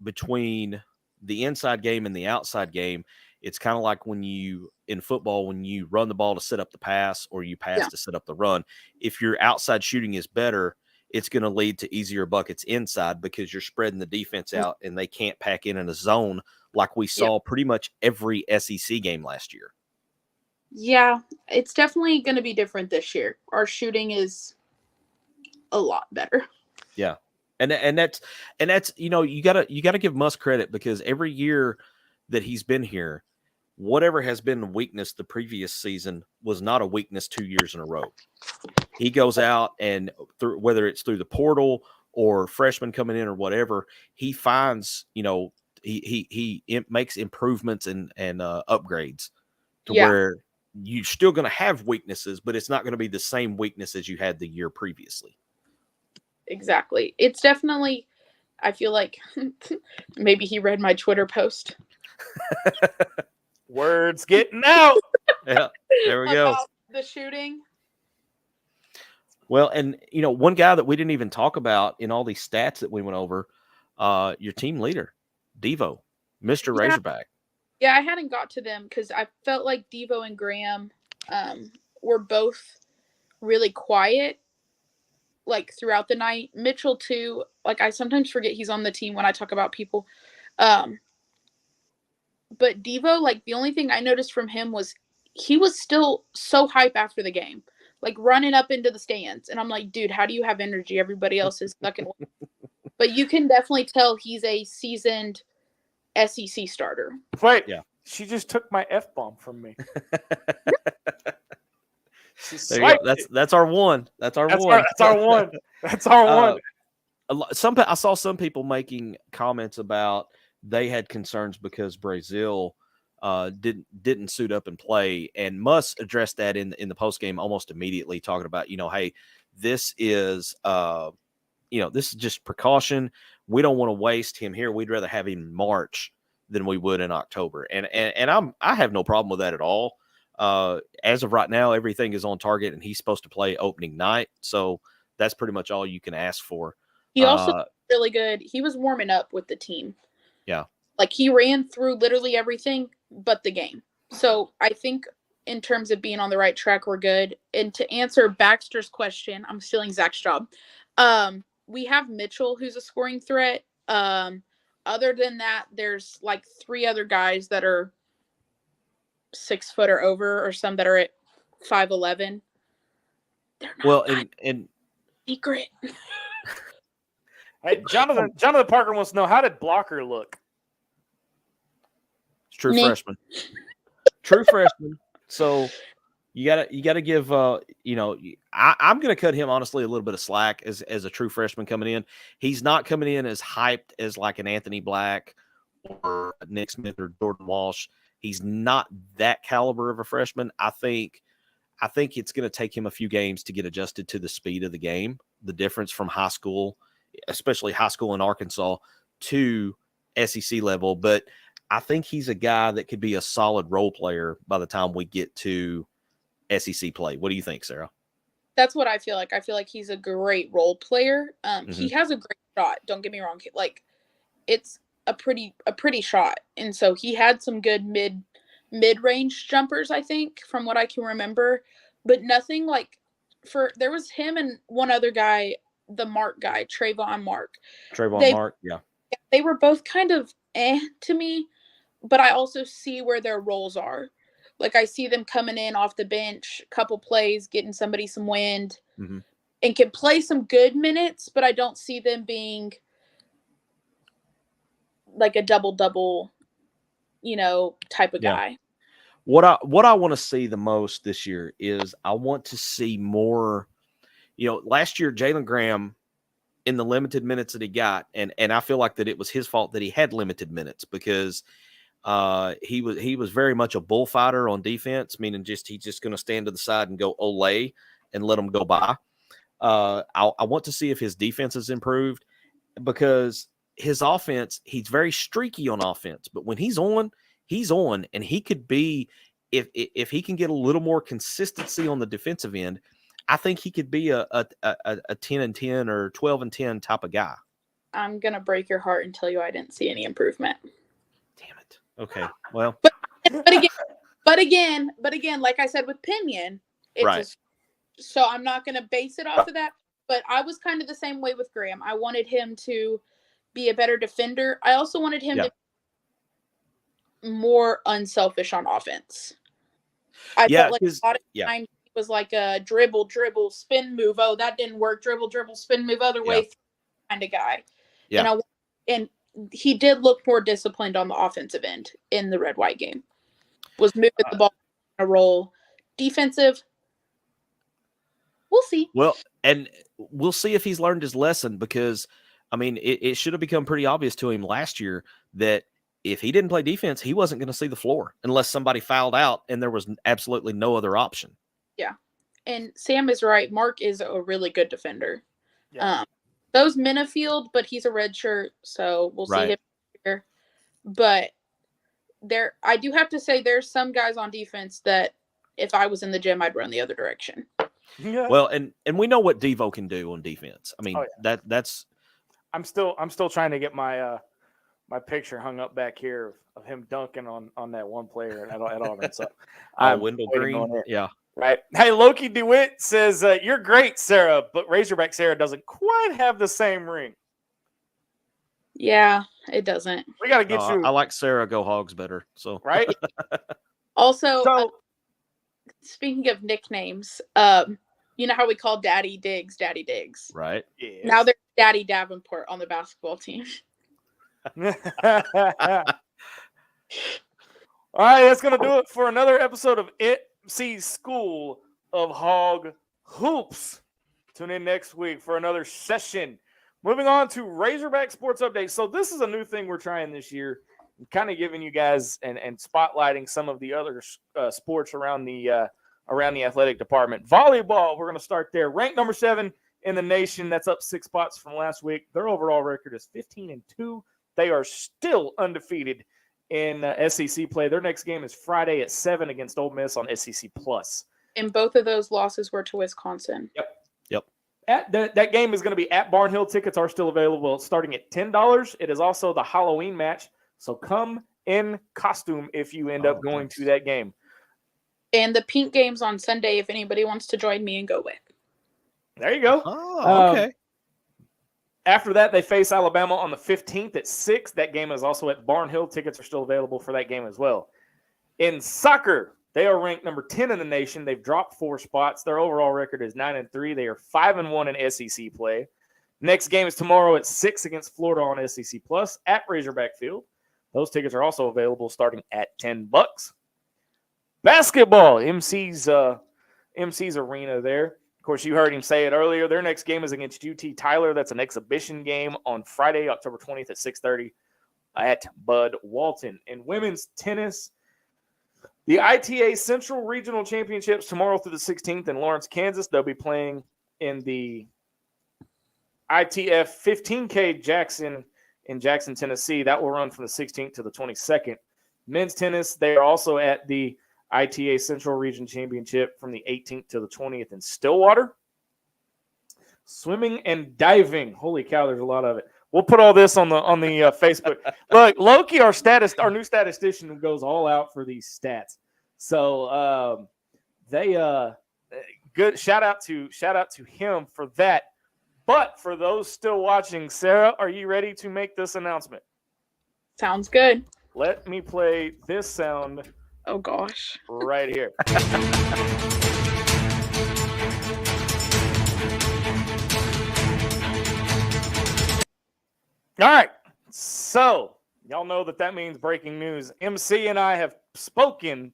between the inside game and the outside game. It's kind of like in football, when you run the ball to set up the pass or you pass to set up the run. If your outside shooting is better, it's going to lead to easier buckets inside because you're spreading the defense out and they can't pack in a zone like we saw pretty much every SEC game last year. Yeah, it's definitely going to be different this year. Our shooting is a lot better. Yeah. And that's you gotta give Muss credit, because every year that he's been here, whatever has been the weakness the previous season was not a weakness 2 years in a row. He goes out and whether it's through the portal or freshmen coming in or whatever, he finds, he makes improvements and upgrades to where you're still going to have weaknesses, but it's not going to be the same weakness as you had the year previously. Exactly. It's definitely, I feel like maybe he read my Twitter post. Words getting out. Yeah, there we go. The shooting. Well, and one guy that we didn't even talk about in all these stats that we went over, your team leader, Devo, Mr. Razorback. Yeah, I hadn't got to them because I felt like Devo and Graham were both really quiet, like, throughout the night. Mitchell too. Like, I sometimes forget he's on the team when I talk about people. But Devo, like, the only thing I noticed from him was he was still so hype after the game, like running up into the stands. And I'm like, dude, how do you have energy? Everybody else is stuck in. But you can definitely tell he's a seasoned SEC starter. Wait, she just took my F-bomb from me. There you go. That's our one. That's our one. That's our one. That's our one. I saw some people making comments about they had concerns because Brazil didn't suit up and play, and Muss addressed that in the post game almost immediately, talking about, hey, this is this is just precaution. We don't want to waste him here. We'd rather have him in March than we would in October, and I have no problem with that at all. As of right now, everything is on target, and he's supposed to play opening night, so that's pretty much all you can ask for. He also really good. He was warming up with the team. Yeah. Like, he ran through literally everything but the game. So I think in terms of being on the right track, we're good. And to answer Baxter's question, I'm stealing Zach's job. We have Mitchell, who's a scoring threat. Other than that, there's like 3 other guys that are 6 foot or over, or some that are at 5'11". They're not and secret. Hey, Jonathan Parker wants to know, how did Blocker look? It's true freshman. True freshman. So you gotta give I'm gonna cut him honestly a little bit of slack as a true freshman coming in. He's not coming in as hyped as like an Anthony Black or Nick Smith or Jordan Walsh. He's not that caliber of a freshman. I think it's going to take him a few games to get adjusted to the speed of the game, the difference from high school, especially high school in Arkansas, to SEC level. But I think he's a guy that could be a solid role player by the time we get to SEC play. What do you think, Sarah? That's what I feel like. I feel like he's a great role player. He has a great shot. Don't get me wrong. Like, it's a pretty shot. And so he had some good mid-range jumpers, I think, from what I can remember, but nothing like there was him and one other guy, the Mark guy, Trayvon Mark. Yeah. They were both kind of to me, but I also see where their roles are. Like, I see them coming in off the bench, couple plays, getting somebody some wind, and can play some good minutes, but I don't see them being like a double-double, type of guy. What I want to see the most this year is I want to see more. Last year Jalen Graham, in the limited minutes that he got, and I feel like that it was his fault that he had limited minutes, because he was very much a bullfighter on defense, meaning he's just going to stand to the side and go Olay and let them go by. I want to see if his defense has improved, because his offense, he's very streaky on offense, but when he's on, and he could be, if he can get a little more consistency on the defensive end, I think he could be a 10-10 or 12-10 type of guy. I'm gonna break your heart and tell you I didn't see any improvement. Damn it. Okay. Well, but again, like I said with Pinion, it's right. So I'm not gonna base it off of that. But I was kind of the same way with Graham. I wanted him to be a better defender. I also wanted him to be more unselfish on offense. I felt like a lot of times it was like a dribble, spin move. Oh, that didn't work. Dribble, spin move, other way kind of guy. Yeah. And he did look more disciplined on the offensive end in the red-white game. Was moving the ball in a roll. Defensive, we'll see. Well, and we'll see if he's learned his lesson, because, I mean, it should have become pretty obvious to him last year that if he didn't play defense, he wasn't going to see the floor unless somebody fouled out and there was absolutely no other option. Yeah. And Sam is right. Mark is a really good defender. Yeah. Those Minifield, but he's a red shirt, so we'll see him here. But I do have to say there's some guys on defense that if I was in the gym, I'd run the other direction. Yeah. Well, and we know what Devo can do on defense. I mean, that's. I'm still trying to get my my picture hung up back here of him dunking on that one player at Auburn. So Wendell Green. Yeah. Right. Hey, Loki DeWitt says, you're great, Sarah, but Razorback Sarah doesn't quite have the same ring. Yeah, it doesn't. We got to get you. I like Sarah Go Hogs better. So right. Also, speaking of nicknames, you know how we call Daddy Diggs? Right. Yes. Now there's Daddy Davenport on the basketball team. All right, that's going to do it for another episode of MC School of Hog Hoops. Tune in next week for another session. Moving on to Razorback Sports Update. So this is a new thing we're trying this year, kind of giving you guys and spotlighting some of the other sports around the athletic department. Volleyball, we're going to start there. Ranked number 7 in the nation. That's up 6 spots from last week. Their overall record is 15-2. They are still undefeated in SEC play. Their next game is Friday at 7 against Ole Miss on SEC Plus. And both of those losses were to Wisconsin. Yep. That game is going to be at Barnhill. Tickets are still available, starting at $10. It is also the Halloween match, so come in costume if you end up going to that game. And the pink game's on Sunday if anybody wants to join me and go with. There you go. Oh, okay. After that, they face Alabama on the 15th at 6. That game is also at Barnhill. Tickets are still available for that game as well. In soccer, they are ranked number 10 in the nation. They've dropped 4 spots. Their overall record is 9-3. They are 5-1 in SEC play. Next game is tomorrow at 6 against Florida on SEC Plus at Razorback Field. Those tickets are also available starting at $10. Basketball, MC's arena there. Of course, you heard him say it earlier. Their next game is against UT Tyler. That's an exhibition game on Friday, October 20th at 6:30 at Bud Walton. In women's tennis, the ITA Central Regional Championships tomorrow through the 16th in Lawrence, Kansas. They'll be playing in the ITF 15K Jackson in Jackson, Tennessee. That will run from the 16th to the 22nd. Men's tennis, they are also at the ITA Central Region Championship from the 18th to the 20th in Stillwater. Swimming and diving. Holy cow, there's a lot of it. We'll put all this on the Facebook. Look, Loki, our new statistician, goes all out for these stats. So they good shout out to him for that. But for those still watching, Sarah, are you ready to make this announcement? Sounds good. Let me play this sound. Oh gosh. Right here. All right. So, y'all know that means breaking news. MC and I have spoken,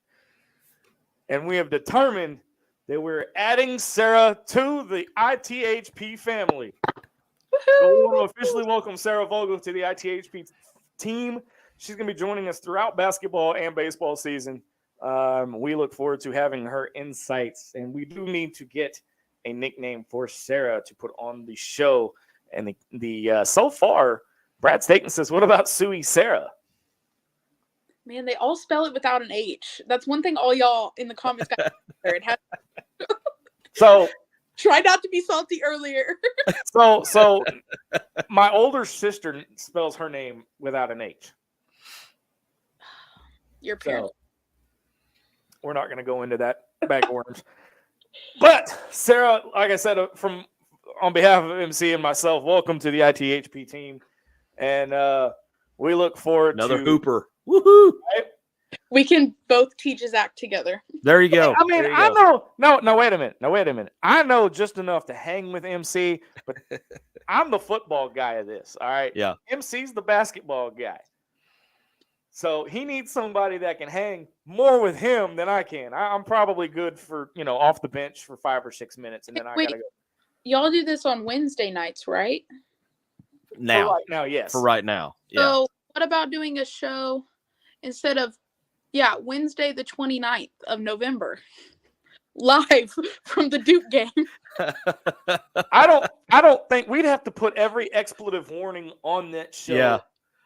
and we have determined that we're adding Sarah to the ITHP family. So we want to officially welcome Sarah Vogel to the ITHP team. She's going to be joining us throughout basketball and baseball season. We look forward to having her insights, and we do need to get a nickname for Sarah to put on the show. And the so far, Brad Staten says, "What about Suey Sarah?" Man, they all spell it without an H. That's one thing all y'all in the comments got. It has. So try not to be salty earlier. so my older sister spells her name without an H. Your parents. So, we're not going to go into that bag of worms. But Sarah, like I said, on behalf of MC and myself, welcome to the ITHP team, and we look forward another to hooper. Woohoo! Right? We can both teach his act together. There you go. I mean, I know. No, wait a minute. I know just enough to hang with MC, but I'm the football guy of this. All right. Yeah. MC's the basketball guy. So he needs somebody that can hang more with him than I can. I'm probably good for, off the bench for 5 or 6 minutes, and then I gotta go. Y'all do this on Wednesday nights, right? Now. For right now, yes. For right now. Yeah. So what about doing a show instead of Wednesday the 29th of November? Live from the Duke game. I don't think we'd have to put every expletive warning on that show. Yeah.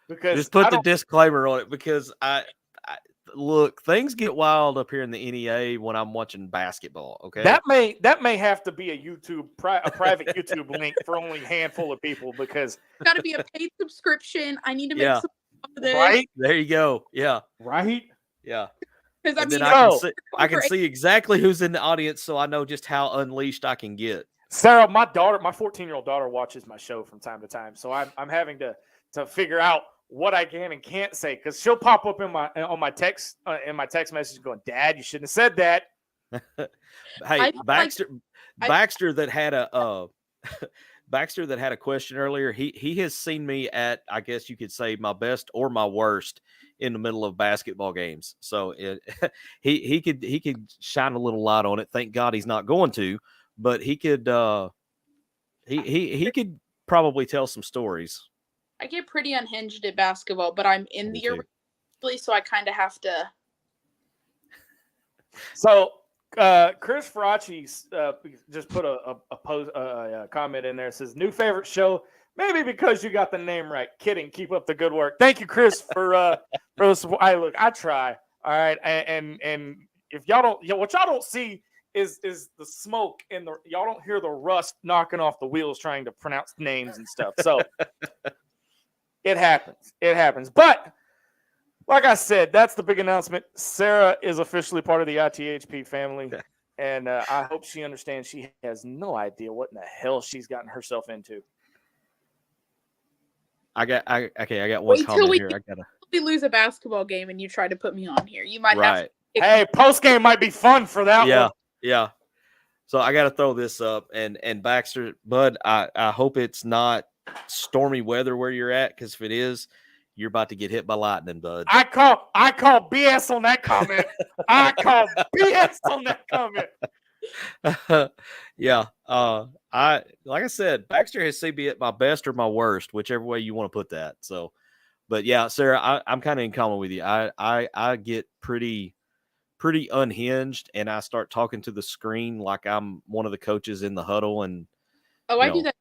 Because just put the disclaimer on it, because I look, things get wild up here in the NEA when I'm watching basketball. Okay, that may have to be a private YouTube link for only a handful of people, because it's got to be a paid subscription. I need to make some of this. Right there you go. Yeah, right. Yeah, because I can see exactly who's in the audience, so I know just how unleashed I can get. Sarah, my 14-year-old daughter watches my show from time to time, so I'm having to figure out what I can and can't say, because she'll pop up in my text message going, "Dad, you shouldn't have said that." Hey, Baxter that had a Baxter that had a question earlier. He has seen me at, I guess you could say, my best or my worst in the middle of basketball games. So he could shine a little light on it. Thank God he's not going to, but he could he could probably tell some stories. I get pretty unhinged at basketball, but I'm in the arena, so I kind of have to. So Chris Faraci just put a comment in there. Says, "New favorite show, maybe because you got the name right." Kidding. Keep up the good work. Thank you, Chris, for this. I try. All right, and if y'all don't, what y'all don't see is the smoke and y'all don't hear the rust knocking off the wheels trying to pronounce names and stuff. So. It happens. But like I said, that's the big announcement. Sarah is officially part of the ITHP family. And I hope she understands she has no idea what in the hell she's gotten herself into. I got one comment here. We lose a basketball game and you try to put me on here. You might have to. Hey, post game might be fun for that one. Yeah. So I got to throw this up, and Baxter, Bud, I hope it's not stormy weather where you're at, because if it is, you're about to get hit by lightning, Bud. I call BS on that comment. I call BS on that comment. Yeah. Like I said, Baxter has seen me at my best or my worst, whichever way you want to put that. So, but yeah, Sarah, I'm kind of in common with you. I get pretty unhinged, and I start talking to the screen like I'm one of the coaches in the huddle. And I do that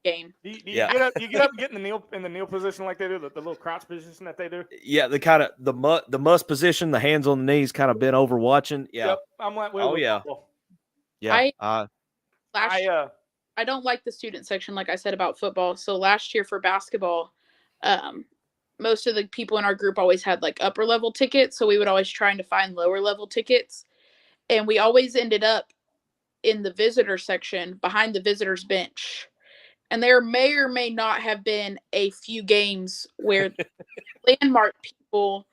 game. You get up and get in the kneel position like they do, the little crouch position that they do. Yeah, the kind of the must position, the hands on the knees, kind of bent over watching. Yeah, yep. I'm like, yeah. I don't like the student section, like I said about football. So last year for basketball, most of the people in our group always had like upper level tickets, so we would always trying to find lower level tickets, and we always ended up in the visitor section behind the visitors bench. And there may or may not have been a few games where landmark people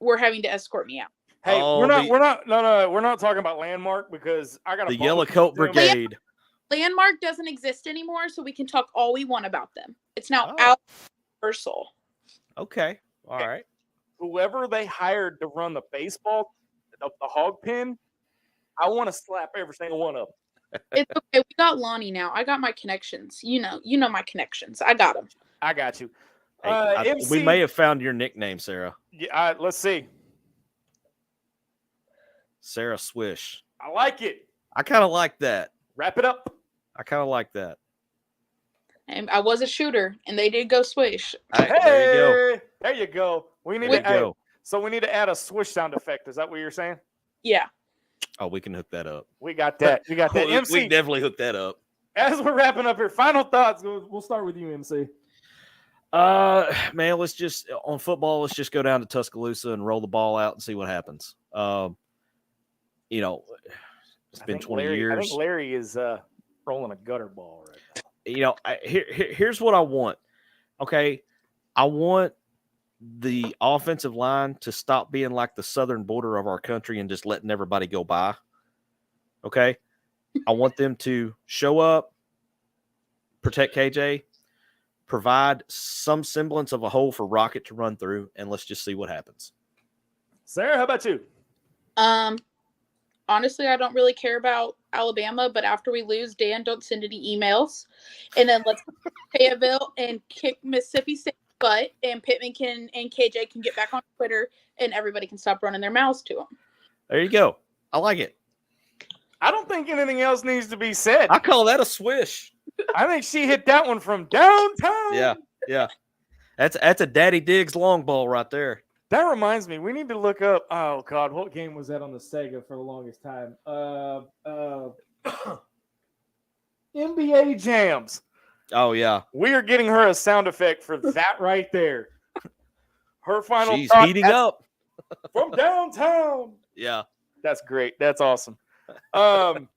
were having to escort me out. Hey, we're not talking about landmark, because I got the Yellow Coat Brigade. Landmark doesn't exist anymore, so we can talk all we want about them. It's now out universal. Okay, all right. Whoever they hired to run the baseball, the Hawg Pen, I want to slap every single one of them. It's okay. We got Lonnie now. I got my connections. You know my connections. I got them. I got you. Hey, we may have found your nickname, Sarah. Yeah, let's see. Sarah Swish. I like it. I kind of like that. Wrap it up. I kind of like that. And I was a shooter, and they did go swish. All right, there you go. There you go. We need There to you go. So we need to add a swish sound effect. Is that what you're saying? Yeah. Oh, we can hook that up. We got that. We got that. We MC, can definitely hook that up. as we're wrapping up here, final thoughts. We'll start with you, MC. Man, let's just on football. Let's just go down to Tuscaloosa and roll the ball out and see what happens. You know, it's been 20 years. I think Larry is rolling a gutter ball right now. You know, here's what I want. Okay, I want the offensive line to stop being like the southern border of our country and just letting everybody go by. Okay, I want them to show up, protect KJ, provide some semblance of a hole for Rocket to run through, and let's just see what happens. Sarah, how about you? Honestly, I don't really care about Alabama, but after we lose, Dan, don't send any emails. And then let's Fayetteville and kick Mississippi State's butt, and Pittman and KJ can get back on Twitter, and everybody can stop running their mouths to them. There you go. I like it. I don't think anything else needs to be said. I call that a swish. I think she hit that one from downtown. Yeah. That's a Daddy Diggs long ball right there. That reminds me, we need to look up. Oh God, what game was that on the Sega for the longest time? NBA Jams. Oh yeah, We are getting her a sound effect for that right there. Her final. she's thought, heating that's up. from downtown. Yeah. That's great. That's awesome. Damn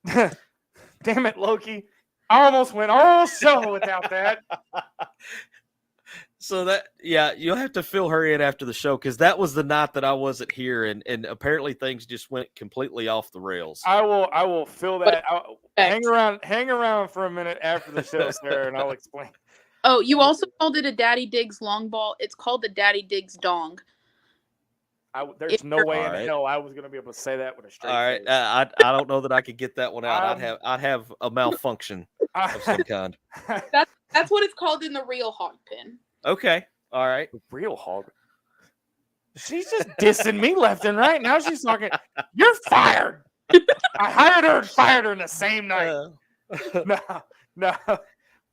it, Loki. I almost went all show without that. So that, yeah, you'll have to fill her in after the show because that was the night that I wasn't here, and apparently things just went completely off the rails. I will fill that. Hang around for a minute after the show, Sarah, and I'll explain. Oh, you also called it a Daddy Diggs long ball. It's called the Daddy Diggs dong. There's no way All in right. hell I was going to be able to say that with a straight All right, face. I don't know that I could get that one out. I'd have a malfunction of some kind. That's what it's called in the real Hawg Pen. Okay, all right. Real hog. She's just dissing me left and right. Now she's talking. You're fired. I hired her and fired her in the same night. No.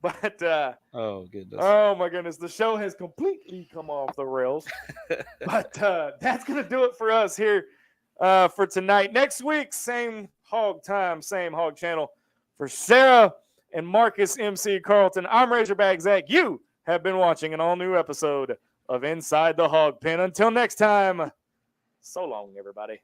But Oh goodness. oh my goodness, the show has completely come off the rails. But that's gonna do it for us here for tonight. Next week, same hog time, same hog channel. For Sarah and Marcus MC Carlton, I'm Razorback Zach. You have been watching an all-new episode of Inside the Hog Pen. Until next time, so long, everybody.